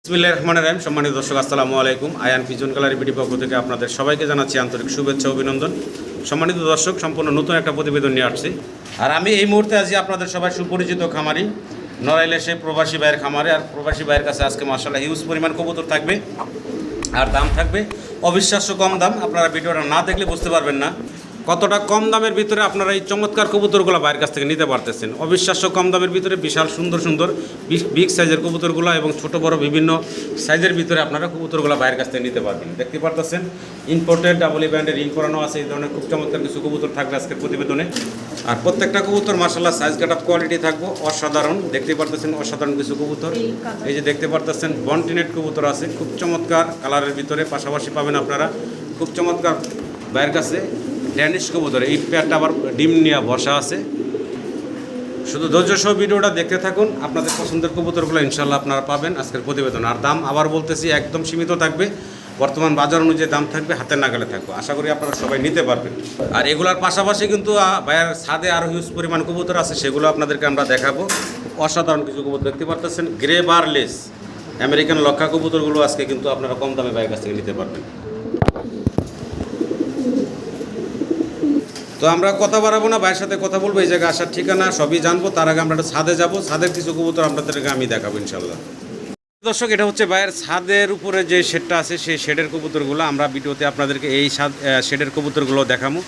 বিসমিল্লাহির রহমানির রহিম। সম্মানিত দর্শক, আসসালামু আলাইকুম। আয়ান পিজন গ্যালারি বিডি পক্ষ থেকে আপনাদের সবাইকে জানাচ্ছি আন্তরিক শুভেচ্ছা অভিনন্দন। সম্মানিত দর্শক, সম্পূর্ণ নতুন একটা প্রতিবেদন নিয়ে আসছি। আর আমি এই মুহূর্তে আছি আপনাদের সবাই সুপরিচিত খামারি নড়াইলের সেই প্রবাসী ভাইয়ের খামারে। আর প্রবাসী ভাইয়ের কাছে আজকে মাশাআল্লাহ হিউজ পরিমাণ কবুতর থাকবে, আর দাম থাকবে অবিশ্বাস্য কম দাম। আপনারা ভিডিওটা না দেখলে বুঝতে পারবেন না কতটা কম দামের ভিতরে আপনারা এই চমৎকার কবুতরগুলো বাইরের কাছ থেকে নিতে পারতেছেন। অবিশ্বাস্য কম দামের ভিতরে বিশাল সুন্দর সুন্দর বিগ সাইজের কবুতরগুলো এবং ছোট বড় বিভিন্ন সাইজের ভিতরে আপনারা কবুতরগুলো বাইরের কাছ থেকে নিতে পারবেন। দেখতে পারতেছেন ইম্পোর্টেড ডাবল ব্যান্ডের রিং করানো আছে। এই ধরনের খুব চমৎকার কিছু কবুতর থাকবে আজকের প্রতিবেদনে। আর প্রত্যেকটা কবুতর মাশাআল্লাহ সাইজ কাট আপ কোয়ালিটি থাকবো অসাধারণ। দেখতে পারতেছেন অসাধারণ কিছু কবুতর। এই যে দেখতে পারতেছেন বন্টিনেট কবুতর আছে খুব চমৎকার কালারের ভিতরে। পাশাপাশি পাবেন আপনারা খুব চমৎকার বাইরের কাছে ড্যানিশ কবুতর। এই পেয়ারটা আবার ডিম নিয়ে বসা আছে। শুধু ধৈর্য সহ ভিডিওটা দেখতে থাকুন, আপনাদের পছন্দের কবুতরগুলো ইনশাল্লাহ আপনারা পাবেন আজকের প্রতিবেদন। আর দাম আবার বলতেছি একদম সীমিত থাকবে, বর্তমান বাজার অনুযায়ী দাম থাকবে, হাতের নাগালে থাকবে। আশা করি আপনারা সবাই নিতে পারবেন। আর এগুলোর পাশাপাশি কিন্তু ভাইয়ের ছাদে আরও হিউজ পরিমাণ কবুতর আছে, সেগুলো আপনাদেরকে আমরা দেখাবো। অসাধারণ কিছু কবুতর দেখতে পারতেছেন, গ্রে বারলেস আমেরিকান লক্ষা কবুতরগুলো আজকে কিন্তু আপনারা কম দামে ভাইয়ের কাছ থেকে নিতে পারবেন। তো আমরা কথা বাড়াবো না, ভাইয়ের সাথে কথা বলবো, এই জায়গায় আসার ঠিকানা সবই জানবো। তার আগে আমরা একটা ছাদে যাবো, ছাদের কিছু কবুতর আপনাদেরকে আমি দেখাবো ইনশাল্লাহ। দর্শক, এটা হচ্ছে ভাইয়ের ছাদের উপরে যে শেডটা আছে, সেই শেডের কবুতরগুলো আমরা ভিডিওতে আপনাদেরকে এই শেডের কবুতরগুলো দেখাবো।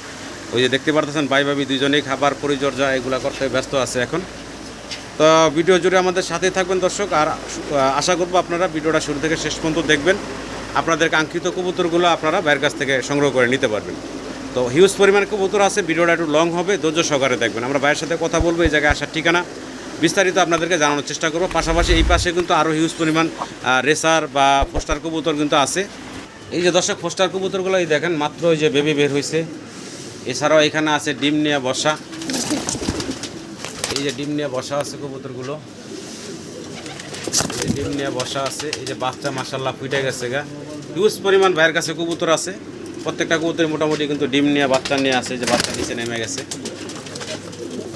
ওই যে দেখতে পারতেছেন ভাই ভাবি দুজনেই খাবার পরিচর্যা এগুলো করতে ব্যস্ত আছে এখন। তো ভিডিও জুড়ে আমাদের সাথেই থাকবেন দর্শক। আর আশা করবো আপনারা ভিডিওটা শুরু থেকে শেষ পর্যন্ত দেখবেন, আপনাদের কাঙ্ক্ষিত কবুতরগুলো আপনারা ভাইয়ের কাছ থেকে সংগ্রহ করে নিতে পারবেন। তো হিউজ পরিমাণ কবুতর আছে, ভিডিওটা একটু লং হবে, ধৈর্য সহকারে দেখবেন। আমরা ভাইয়ের সাথে কথা বলবো, এই জায়গায় আসার ঠিকানা বিস্তারিত আপনাদেরকে জানানোর চেষ্টা করবো। পাশাপাশি এই পাশে কিন্তু আরও হিউজ পরিমাণ রেসার বা পোস্টার কবুতর কিন্তু আছে। এই যে দর্শক পোস্টার কবুতরগুলো এই দেখেন, মাত্র ওই যে বেবি বের হয়েছে। এছাড়াও এখানে আছে ডিম নিয়ে বসা, এই যে ডিম নিয়ে বসা আছে কবুতরগুলো, এই ডিম নিয়ে বসা আছে। এই যে বাচ্চা মাশাআল্লাহ ফুটে গেছে গা। হিউজ পরিমাণ ভাইয়ের কাছে কবুতর আছে, প্রত্যেকটা কবুতর মোটামুটি কিন্তু ডিম নিয়ে বাচ্চা নিয়ে আসে। যে বাচ্চা নিচে নেমে গেছে,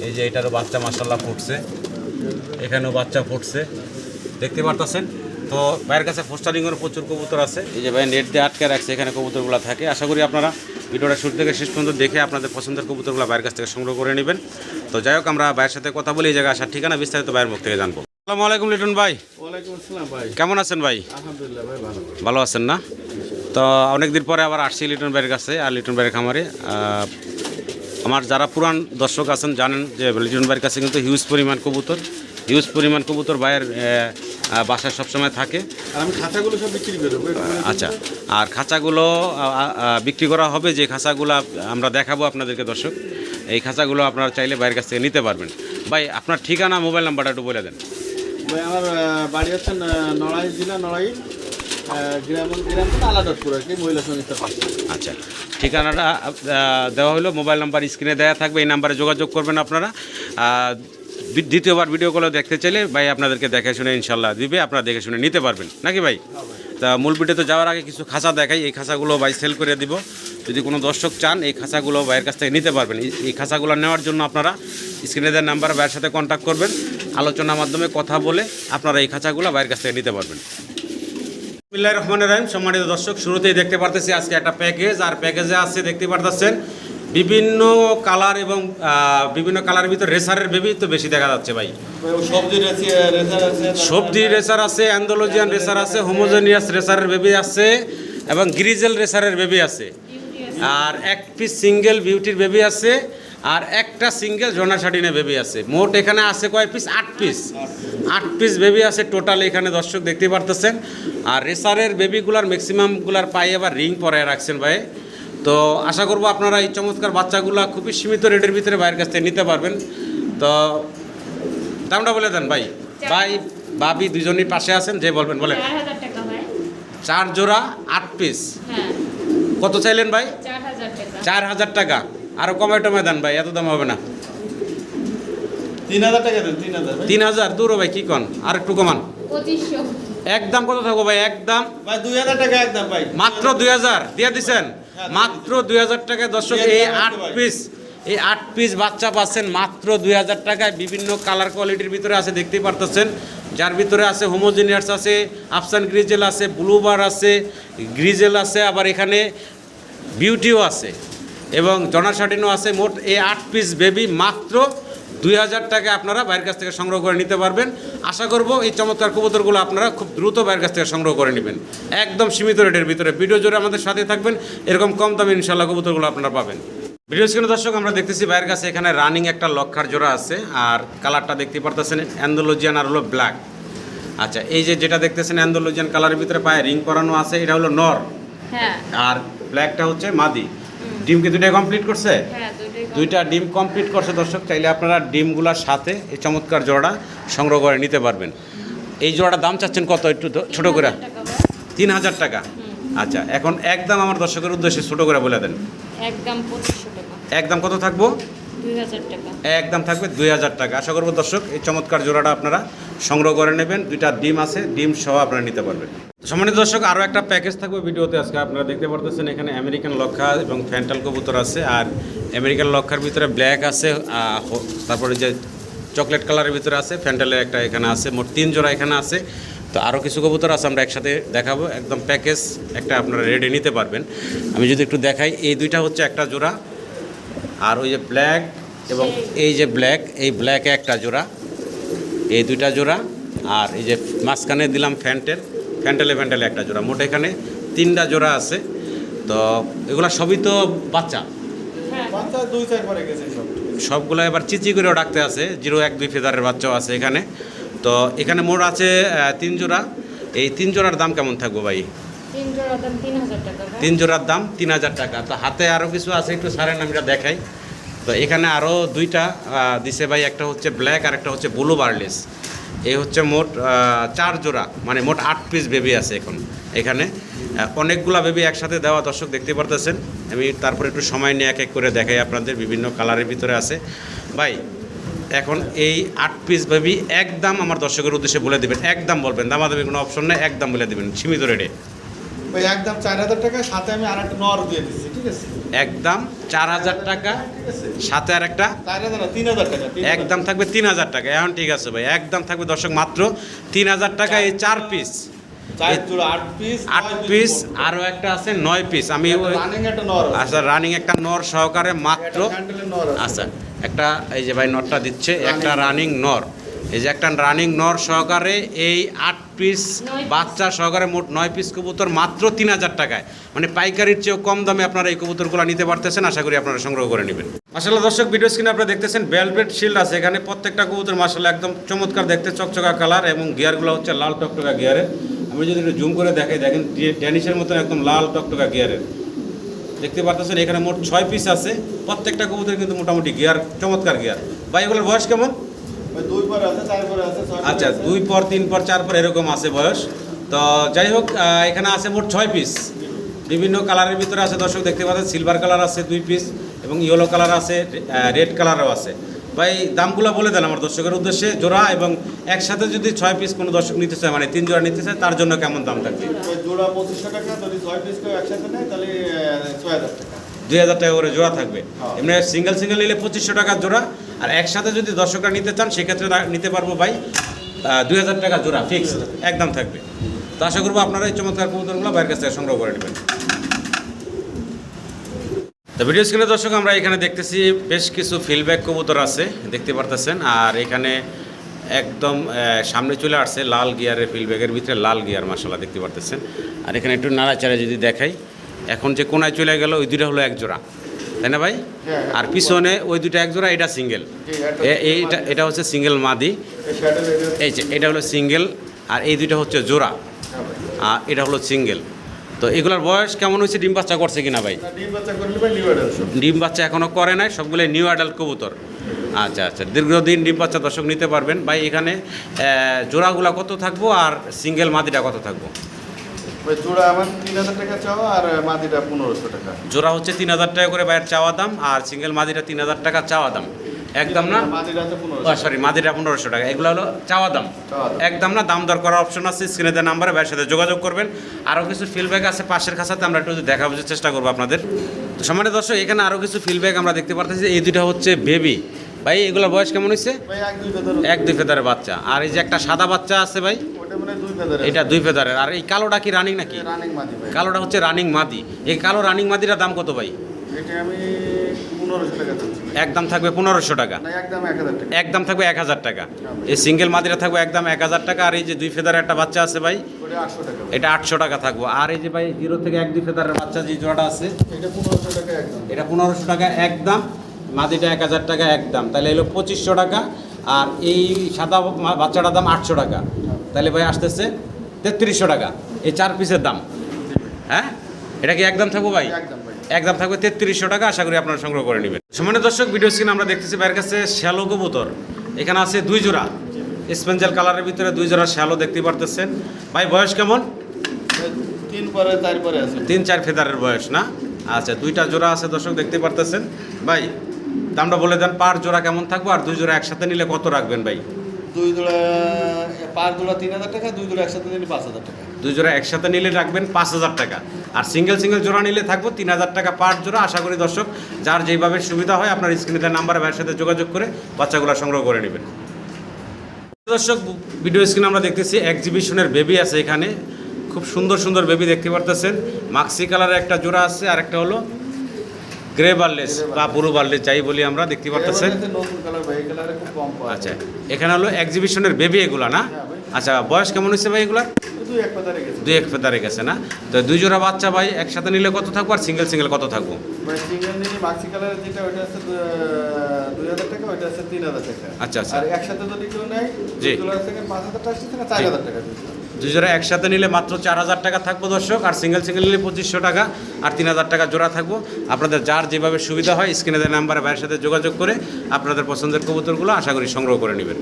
এই যে এটারও বাচ্চা মাশাআল্লাহ ফুটছে, এখানেও বাচ্চা ফুটছে দেখতে পারতেছেন। তো ভাইয়ের কাছে ফোস্টারিংয়ের প্রচুর কবুতর আছে। এই যে ভাই নেট দিয়ে আটকে রাখছে, এখানে কবুতরগুলো থাকে। আশা করি আপনারা ভিডিওটা শুরু থেকে শেষ পর্যন্ত দেখে আপনাদের পছন্দের কবুতরগুলো ভাইয়ের কাছ থেকে সংগ্রহ করে নেবেন। তো যাই হোক, আমরা ভাইয়ের সাথে কথা বলি, এই জায়গায় আসার ঠিকানা বিস্তারিত ভাইয়ের মুখ থেকে জানবো। আসসালামু আলাইকুম লিটন ভাই। ওয়ালাইকুম আসসালাম ভাই। কেমন আছেন ভাই? আলহামদুলিল্লাহ ভাই, ভালো। ভালো আছেন না? তো অনেকদিন পরে আবার আসছি লিটন ভাইয়ের কাছে আর লিটন ভাইয়ের খামারে। আমার যারা পুরান দর্শক আছেন জানেন যে লিটন ভাইয়ের কাছে কিন্তু হিউজ পরিমাণ কবুতর ভাইয়ের বাসায় সবসময় থাকে। আর আমি খাঁচাগুলো সব বিক্রি করে দেবো। আচ্ছা, আর খাঁচাগুলো বিক্রি করা হবে, যে খাঁচাগুলো আমরা দেখাবো আপনাদেরকে দর্শক, এই খাঁচাগুলো আপনারা চাইলে ভাইয়ের কাছ থেকে নিতে পারবেন। ভাই আপনার ঠিকানা মোবাইল নাম্বারটা একটু বলে দেন। ভাই আমার বাড়ি হচ্ছে নড়াই জেলা, নড়াই গ্রাম আলাদতপুর আর কি, মহিলা সংস্থা পাশে। আচ্ছা, ঠিকানাটা দেওয়া হলো, মোবাইল নাম্বার স্ক্রিনে দেওয়া থাকবে, এই নাম্বারে যোগাযোগ করবেন আপনারা। দ্বিতীয়বার ভিডিও কলে দেখতে চাইলে ভাই আপনাদেরকে দেখে শুনে ইনশাল্লাহ দিবে, আপনারা দেখে শুনে নিতে পারবেন নাকি ভাই? তা মূল ভিডিওতে যাওয়ার আগে কিছু খাঁচা দেখাই, এই খাঁচাগুলো ভাই সেল করে দিব। যদি কোনো দর্শক চান এই খাঁচাগুলো ভাইয়ের কাছ থেকে নিতে পারবেন। এই খাঁচাগুলো নেওয়ার জন্য আপনারা স্ক্রিনে দেওয়ার নাম্বার ভাইয়ের সাথে কন্ট্যাক্ট করবেন, আলোচনার মাধ্যমে কথা বলে আপনারা এই খাঁচাগুলো ভাইয়ের কাছ থেকে নিতে পারবেন। বিসমিল্লাহির রহমানির রহিম। সম্মানিত দর্শক, শুরুতেই দেখতে পারতেছি আজকে একটা প্যাকেজ, আর প্যাকেজে আছে দেখতে পারতেছেন বিভিন্ন কালার এবং বিভিন্ন কালারের ভিতরে রেসারের বেবি তো বেশি দেখা যাচ্ছে ভাই। সবজি রেসার আছে, অ্যান্ডালুজিয়ান রেসার আছে, হোমোজেনিয়াস রেসারের বেবি আছে এবং গ্রিজেল রেসারের বেবি আছে। আর এক পিস সিঙ্গেল বিউটির বেবি আছে, আর একটা সিঙ্গেল জোনা শাটিনের বেবি আছে। মোট এখানে আছে কয় পিস? 8 পিস বেবি আছে টোটাল এখানে দর্শক দেখতে পারতেছেন। আর রেসারের বেবিগুলার ম্যাক্সিমামগুলার পায়ে আবার রিং পরায় রাখছেন ভাই। তো আশা করবো আপনারা এই চমৎকার বাচ্চাগুলো খুবই সীমিত রেটের ভিতরে ভাইয়ের কাছ থেকে নিতে পারবেন। তো দামটা বলে দেন ভাই। ভাই ভাবি দুজনই পাশে আছেন, যে বলবেন বলেন। 4 জোড়া 8 পিস। কত চাইলেন ভাই? 4000 টাকা। আরো কমায় টমায় দেন ভাই, এত দাম হবে না। 3000 টাকা দেন। 3000 দূর ভাই, কি কন? আর একটু কমান। 2500। একদম কত থাকবো ভাই? একদম ভাই 2000 টাকা একদম ভাই। মাত্র 2000 দিয়ে দিচ্ছেন। মাত্র 2000 টাকায় দর্শক এই 8 পিস এই 8 পিস বাচ্চা পাচ্ছেন মাত্র 2000 টাকায়। বিভিন্ন কালার কোয়ালিটির ভিতরে আছে, দেখতেই পারতেছেন, যার ভিতরে আছে হোমোজিনিয়াস আছে, আফসান গ্রিজেল আছে, ব্লুবার আছে, গ্রিজেল আছে, আবার এখানে বিউটিও আছে এবং জনা শার্টিনও আছে। মোট এই 8 পিস বেবি মাত্র 2000 টাকায় আপনারা বাইরের কাছ থেকে সংগ্রহ করে নিতে পারবেন। আশা করব এই চমৎকার কবুতরগুলো আপনারা খুব দ্রুত বাইরের কাছ থেকে সংগ্রহ করে নেবেন, একদম সীমিত রেটের ভিতরে। ভিডিও জুড়ে আমাদের সাথে থাকবেন, এরকম কম দামে ইনশাল্লাহ কবুতরগুলো আপনারা পাবেন। ভিডিও স্ক্রিনে দর্শক আমরা দেখতেছি বাইরের কাছে এখানে রানিং একটা লক্ষার জোড়া আছে, আর কালারটা দেখতে পারতেছেন অ্যান্ডালুজিয়ান আর হলো ব্ল্যাক। আচ্ছা, এই যে যেটা দেখতেছেন অ্যান্ডালুজিয়ান কালারের ভিতরে পায়ে রিং করানো আছে, এটা হলো নর, হ্যাঁ, আর ব্ল্যাকটা হচ্ছে মাদি। ডিম কি দুইটাই কমপ্লিট করছে? হ্যাঁ, দুইটা ডিম কমপ্লিট করছে দর্শক। চাইলে আপনারা ডিমগুলোর সাথে এই চমৎকার জোড়াটা সংগ্রহ করে নিতে পারবেন। এই জোড়াটার দাম চাচ্ছেন কত, একটু ছোট করে? 3000 টাকা। আচ্ছা, এখন একদম আমার দর্শকের উদ্দেশ্যে ছোট করে বলে দেন। একদম 2500 টাকা। একদম কত থাকবো? 2000 টাকা। একদম থাকবে 2000 টাকা। আশা করবো দর্শক এই চমৎকার জোড়াটা আপনারা সংগ্রহ করে নেবেন। দুইটা ডিম আছে, ডিম সহ আপনারা নিতে পারবেন। সম্মানিত দর্শক, আরও একটা প্যাকেজ থাকবে ভিডিওতে আজকে। আপনারা দেখতে পারতেছেন এখানে আমেরিকান লক্ষা এবং ফ্যান্টাল কবুতর আছে, আর আমেরিকান লক্ষার ভিতরে ব্ল্যাক আছে, তারপরে যে চকলেট কালারের ভিতরে আছে, ফ্যান্টালের একটা এখানে আছে, মোট 3 জোড়া এখানে আছে। তো আরও কিছু কবুতর আছে, আমরা একসাথে দেখাবো। একদম প্যাকেজ একটা আপনারা রেডি নিতে পারবেন। আমি যদি একটু দেখাই, এই দুইটা হচ্ছে একটা জোড়া, আর ওই যে ব্ল্যাক এবং এই যে ব্ল্যাক, এই ব্ল্যাকে একটা জোড়া, এই দুইটা জোড়া, আর এই যে মাঝখানে দিলাম ফ্যান্টেলে একটা জোড়া। মোট এখানে 3টা জোড়া আছে। তো এগুলা সবই তো বাচ্চা, বাচ্চা 2-4 পরে গেছে সব। সবগুলো এবার চিচি করেও ডাকতে আছে। 0-1-2 ফেদারের বাচ্চাও আছে এখানে। তো এখানে মোট আছে 3 জোড়া। এই 3 জোড়ার দাম কেমন থাকবো ভাই? 3 জোড়ার দাম 3000 টাকা। 3 জোড়ার দাম 3000 টাকা। তো হাতে আরও কিছু আছে, একটু সারেন আমরা দেখাই। তো এখানে আরও 2টা দিছে ভাই, একটা হচ্ছে ব্ল্যাক আর একটা হচ্ছে ব্লু বার্লেস। এই হচ্ছে মোট 4 জোড়া, মানে মোট 8 পিস বেবি আছে এখন এখানে। অনেকগুলা বেবি একসাথে দেওয়া, দর্শক দেখতে পারতেছেন। আমি তারপরে একটু সময় নিয়ে এক এক করে দেখাই আপনাদের। বিভিন্ন কালারের ভিতরে আছে ভাই। এখন এই 8 পিস বেবি একদম আমার দর্শকের উদ্দেশ্যে বলে দেবেন, একদম বলবেন, দামাদামি কোনো অপশন নেই, একদম বলে দেবেন সীমিত রেটে। ওই একদম 4000 টাকা, সাথে আমি আরেকটা নর দিয়ে দিচ্ছি, ঠিক আছে? একদম 4000 টাকা, ঠিক আছে? সাথে আর একটা 4000 না, 3000 টাকা। 3000 একদম থাকবে 3000 টাকা। এখন ঠিক আছে ভাই, একদম থাকবে দর্শক মাত্র 3000 টাকা। এই 4 পিস, 4 জোড়া 8 পিস, 8 পিস, আরও একটা আছে 9 পিস। আমি রানিং একটা নর আছে। আচ্ছা, রানিং একটা নর সহকারে মাত্র। একটা হ্যান্ডেলের নর আছে। আচ্ছা, একটা এই যে ভাই নরটা দিচ্ছে, একটা রানিং নর। এই যে একটা রানিং নর সহকারে এই 8 পিস বাচ্চা সহকারে মোট 9 পিস কবুতর মাত্র 3000 টাকায়। মানে পাইকারির চেয়েও কম দামে আপনারা এই কবুতরগুলো নিতে পারতেছেন। আশা করি আপনারা সংগ্রহ করে নেবেন। মাশাআল্লাহ দর্শক, ভিডিও স্ক্রিনে আপনারা দেখতেছেন ভেলভেট শিল্ড আছে এখানে। প্রত্যেকটা কবুতর মাশাআল্লাহ একদম চমৎকার দেখতে, চকচকা কালার, এবং গিয়ারগুলো হচ্ছে লাল টকটকা গিয়ারের। আমি যদি একটু জুম করে দেখাই, দেখেন ড্যানিশের মতো একদম লাল টকটকা গিয়ারের দেখতে পারতেছেন। এখানে মোট 6 পিস আছে। প্রত্যেকটা কবুতর কিন্তু মোটামুটি গিয়ার, চমৎকার গিয়ার। ভাই এগুলোর বয়স কেমন? 2 পর আছে, 4 পর আছে, 6 পর আচ্ছা, আছে। 2 পর, 3 পর, 4 পর এরকম আছে বয়স। তো যাই হোক, এখানে আছে মোট 6 পিস। বিভিন্ন কালারের ভিতরে আছে দর্শক দেখতে পাচ্ছেন। সিলভার কালার আছে 2 পিস, এবং ইয়েলো কালার আছে, রেড কালারও আছে। ভাই দামগুলো বলে দেন আমার দর্শকের উদ্দেশ্যে, জোড়া এবং একসাথে যদি 6 পিস কোনো দর্শক নিতে চায়, মানে 3 জোড়া নিতে চায়, তার জন্য কেমন দাম থাকবে? ওই জোড়া 2500 টাকা, যদি 6 পিস কেউ একসাথে নেয় তাহলে 6000 টাকা। 2000 টাকা করে জোড়া থাকবে। হ্যাঁ। এমনি সিঙ্গেল নিলে 2500 টাকার জোড়া, আর একসাথে যদি দর্শকরা নিতে চান সেক্ষেত্রে নিতে পারবো ভাই 2000 টাকা জোড়া ফিক্স একদম থাকবে। তো আশা করবো আপনারা এই চমৎকার কবুতরগুলো বাইরের কাছ থেকে সংগ্রহ করে নেবেন। তো ভিডিও স্ক্রিনে দর্শক আমরা এখানে দেখতেছি বেশ কিছু ফিলব্যাক কবুতর আছে, দেখতে পারতেছেন। আর এখানে একদম সামনে চলে আসছে লাল গিয়ারের ফিলব্যাগের ভিতরে লাল গিয়ার, মাশাআল্লাহ দেখতে পারতেছেন। আর এখানে একটু নাড়াচাড়া যদি দেখাই, এখন যে কোনায় চলে গেল ওই দুইটা হলো এক জোড়া, তাই না ভাই? হ্যাঁ। আর পিছনে ওই দুটো এক জোড়া, এটা সিঙ্গেল। এটা হচ্ছে সিঙ্গেল মাদি, এই যে এটা হলো সিঙ্গেল, আর এই দুইটা হচ্ছে জোড়া, আর এটা হলো সিঙ্গেল। তো এগুলোর বয়স কেমন হয়েছে, ডিম বাচ্চা করছে কিনা ভাই? ডিম বাচ্চা করলে ভাই নিউ অ্যাডাল্ট সব। ডিম বাচ্চা এখনও করে নাই, সবগুলো নিউ অ্যাডাল্ট কবুতর। আচ্ছা আচ্ছা, দীর্ঘদিন ডিম বাচ্চা দর্শক নিতে পারবেন। ভাই এখানে জোড়াগুলা কত থাকবো আর সিঙ্গেল মাদিটা কত থাকবো? ওই জোড়া আমার 3000 টাকা চাওয়া, আর মাদিটা 1500 টাকা। জোড়া হচ্ছে 3000 টাকা করে বাইরের চাওয়া দাম, আর সিঙ্গেল মাদিটা 3000 টাকা চাওয়া দাম। একদম না? মাদিটা আছে 1500 সরি, মাদিটা 1500 টাকা। এগুলো হলো চাওয়া দাম, চাওয়া দাম। একদম না। দাম দর করার অপশন আছে, স্ক্রিনে দেওয়া নাম্বারে ভাইয়ের সাথে যোগাযোগ করবেন। আরও কিছু ফিডব্যাক আছে পাশের খাঁচাতে, আমরা একটু দেখাবার চেষ্টা করবো আপনাদের। তো সম্মানিত দর্শক, এখানে আরও কিছু ফিডব্যাক আমরা দেখতে পারতেছি। এই দুইটা হচ্ছে বেবি ভাই, এগুলোর বয়স কেমন হয়েছে? ভাই 1-2 ফেদার, 1-2 ফেদারের বাচ্চা। আর এই যে একটা সাদা বাচ্চা আছে ভাই, ওটা মানে 2 ফেদার, এটা 2 ফেদারের। আর এই কালোটা কি রানিং নাকি? রানিং মাদি ভাই। কালোটা হচ্ছে রানিং মাদি। এই কালো রানিং মাদিটার দাম কত ভাই? এটা আমি 1500 টাকা দিচ্ছি। একদম থাকবে 1500 টাকা, না, একদম 1000 টাকা। একদম থাকবে 1000 টাকা। এই সিঙ্গেল মাদিটা থাকবে একদম 1000 টাকা। আর এই যে 2 ফেদারের একটা বাচ্চা আছে ভাই, ওটা 800 টাকা। এটা 800 টাকা থাকবো। আর এই যে ভাই 0 থেকে 1-2 ফেদারের বাচ্চা যে জোড়াটা আছে, এটা 1500 টাকা একদম। এটা 1500 টাকা একদম, মাদিটা 1000 টাকা একদম। তাহলে এলো 2500 টাকা। আর এই সাদা বাচ্চাটার দাম 800 টাকা। তাহলে ভাই আসতেছে 3300 টাকা এই 4 পিসের দাম। হ্যাঁ, এটা কি একদম থাকবো ভাই? একদম ভাই। একদম থাকবে 3300 টাকা। আশা করি আপনারা সংগ্রহ করে নেবেন। সম্মানিত দর্শক, ভিডিও স্ক্রিনে আমরা দেখতেছি ভাইয়ের কাছে শ্যালো কবুতর। এখানে আছে 2 জোড়া স্পেঞ্জেল কালারের ভিতরে 2 জোড়া শ্যালো দেখতে পারতেছেন। ভাই বয়স কেমন? 3 পরে 4 পরে আছে। 3-4 ফেদারের বয়স না? আচ্ছা, 2টা জোড়া আছে দর্শক দেখতে পারতেছেন। ভাই দামটা বলে দেন, পার জোড়া কেমন থাকবো? আর 2 জোড়া একসাথে নিলে কত রাখবেন ভাই? 2 জোড়া, পার জোড়া 3000 টাকা, 2 জোড়া একসাথে নিলে 5000 টাকা। 2 জোড়া একসাথে নিলে রাখবেন 5000 টাকা। আর সিঙ্গেল জোড়া নিলে থাকবো 3000 টাকা পার জোড়া। আশা করি দর্শক, যার যেইভাবে সুবিধা হয় আপনার স্ক্রিনে দেওয়া নাম্বারে ভাইয়ের সাথে যোগাযোগ করে বাচ্চাগুলো সংগ্রহ করে নেবেন। দর্শক, ভিডিও স্ক্রিনে আমরা দেখতেছি এক্সিবিশনের বেবি আছে এখানে। খুব সুন্দর সুন্দর বেবি দেখতে পারতেছেন। মাক্সি কালারের একটা জোড়া আছে, আর একটা হলো গ্রে বার্লেস বা ব্লু বার্লেস যাই বলি আমরা, দেখতে পারতেছেন। এটা নতুন কালার ভাই, এই কালারে খুব কম পাওয়া আচ্ছা, যায়। এখানে হলো এক্সিবিশনের বেবি এগুলা না? হ্যাঁ ভাই। আচ্ছা, বয়স কেমন হয়েছে ভাই এগুলার? শুধু এক পাতারে গেছে 2-1 ফেদারে গেছে না? তো 2 জোড়া বাচ্চা ভাই একসাথে নিলে কত থাকবো? আর সিঙ্গেল কত থাকবো? ভাই। সিঙ্গেল নিয়ে মাক্সি কালারের যেটা, ওটা আছে 2000 টাকা, ওটা আছে 3000 টাকা। আচ্ছা, আচ্ছা। আর একসাথে যদি কেউ নেয়, জি। 2 জোড়া থেকে 5000 টাকা থেকে 4000 টাকা দিতে হবে। 2 জোড়া একসাথে নিলে মাত্র 4000 টাকা থাকবো দর্শক। আর সিঙ্গেল নিলে 2500 টাকা আর 3000 টাকা জোড়া থাকবো। আপনাদের যার যেভাবে সুবিধা হয় স্ক্রিনে দেওয়া নাম্বারে ভাইয়ের সাথে যোগাযোগ করে আপনাদের পছন্দের কবুতরগুলো আশা করি সংগ্রহ করে নেবেন।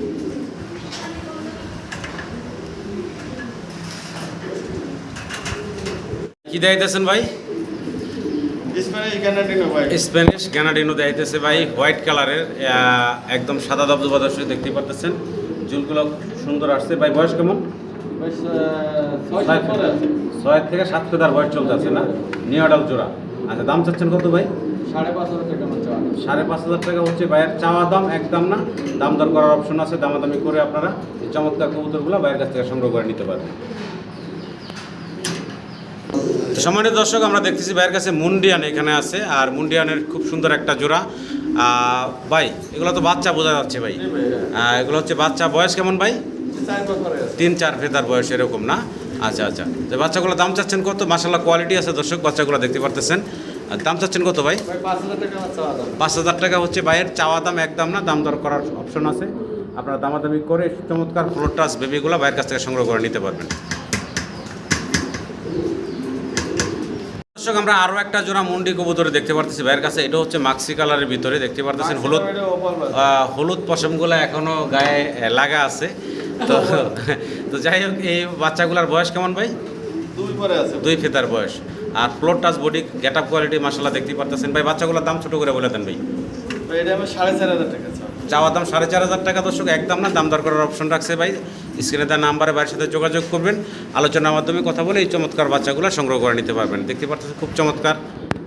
কি দেখাইতেছেন ভাই? স্প্যানিশ গ্যানাডিনো ভাই। স্প্যানিশ গ্যানাডিনো দেখাইতেছে ভাই, হোয়াইট কালারের, একদম সাদা দবদবা দর্শক দেখতে পারতেছেন। চুলগুলো সুন্দর আসছে ভাই। বয়স কেমন? ভাই 6 পরে আছে। 6 থেকে 7 ফেদার বয়স চলতেছে না? নিউ অ্যাডাল্ট জোড়া। আচ্ছা, দাম চাচ্ছেন কত ভাই? 5500 টাকা আমার চাওয়া। 5500 টাকা হচ্ছে ভাইয়ের চাওয়া দাম, একদম না। দাম দর করার অপশন আছে, দামাদামি করে আপনারা এই চমৎকার কবুতরগুলো ভাইয়ের কাছ থেকে সংগ্রহ করে নিতে পারবেন। তো সম্মানিত দর্শক, আমরা দেখতেছি ভাইয়ের কাছে মুন্ডিয়ান এখানে আছে। আর মুন্ডিয়ানের খুব সুন্দর একটা জোড়া। ভাই এগুলো তো বাচ্চা বোঝা যাচ্ছে ভাই। জি ভাই, হ্যাঁ। এগুলো হচ্ছে বাচ্চা। বয়স কেমন ভাই? 4 বছরে আছে। 3-4 ফেদার বয়স এরকম না? আচ্ছা, আচ্ছা। তো বাচ্চাগুলো দাম চাচ্ছেন কত? মাশাআল্লাহ কোয়ালিটি আছে দর্শক, বাচ্চাগুলো দেখতে পারতেছেন। আর দাম চাচ্ছেন কত ভাই? ভাই 5000 টাকা আমার চাওয়া দাম। 5000 টাকা হচ্ছে ভাইয়ের চাওয়া দাম, একদম না। দাম দর করার অপশন আছে, আপনারা দামাদামি করে চমৎকার ফ্লোর টাচ বেবিগুলো ভাইয়ের কাছ থেকে সংগ্রহ করে নিতে পারবেন। দর্শক, আমরা আরও একটা জোড়া মুন্ডি কবুতরে দেখতে পারতেছি ভাইয়ের কাছে। এটা হচ্ছে মাক্সি কালারের ভিতরে দেখতে পারতেছেন। হলুদ এটা ওপাল বাস। হলুদ পশমগুলো এখনো গায়ে লাগা আছে। তো তো যাই হোক, এই বাচ্চাগুলোর বয়স কেমন ভাই? 2 পরে আছে। 2 ফেদার বয়স। আর floor touch body get up quality মাশাআল্লাহ দেখতে পারতেছেন ভাই। বাচ্চাগুলোর দাম ছোট করে বলে দেন ভাই। ভাই এটা আমি 4500 টাকা চাওয়া। চাওয়া দাম 4500 টাকা দর্শক, একদম না। দাম দর করার অপশন রাখছে ভাই। স্ক্রিনে দেওয়া নাম্বারে ভাইয়ের সাথে যোগাযোগ করবেন, আলোচনার মাধ্যমে কথা বলে এই চমৎকার বাচ্চাগুলো সংগ্রহ করে নিতে পারবেন। দেখতে পাচ্ছেন খুব চমৎকার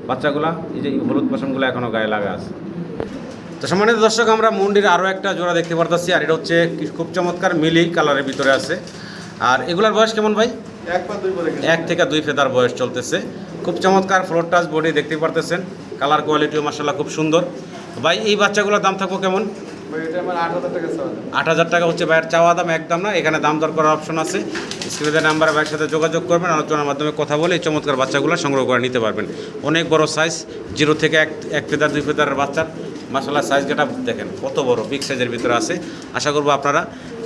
বাচ্চাগুলো। এই যে হলুদ পশমগুলো এখনও গায়ে লাগা আছে। তো সম্মানিত দর্শক, আমরা মুন্ডির আরও একটা জোড়া দেখতে পারতেছি। আর এটা হচ্ছে খুব চমৎকার মিলি কালারের ভিতরে আছে। আর এগুলার বয়স কেমন ভাই? 1 পা 2 পরে গেছে। 1 থেকে 2 ফেদার বয়স চলতেছে। খুব চমৎকার ফ্লোর টাচ বডি দেখতে পারতেছেন। কালার কোয়ালিটিও মাশাআল্লাহ খুব সুন্দর। ভাই এই বাচ্চাগুলোর দাম থাকবো কেমন? ভাই এটা আমার 8000 টাকা চাওয়া দাম। 8000 টাকা হচ্ছে ভাইয়ের চাওয়া দাম, একদম না। এখানে দাম দর করার অপশন আছে, স্ক্রিনে দেওয়া নাম্বারে ভাইয়ের সাথে যোগাযোগ করবেন, আলোচনার মাধ্যমে কথা বলে এই চমৎকার বাচ্চাগুলো সংগ্রহ করে নিতে পারবেন। অনেক বড় সাইজ, 0 থেকে 1 ফেদার 2 ফেদারের বাচ্চার মাশাআল্লাহ সাইজ যেটা দেখেন কত বড়, বিগ সাইজের ভিতরে আছে। আশা করবো আপনারা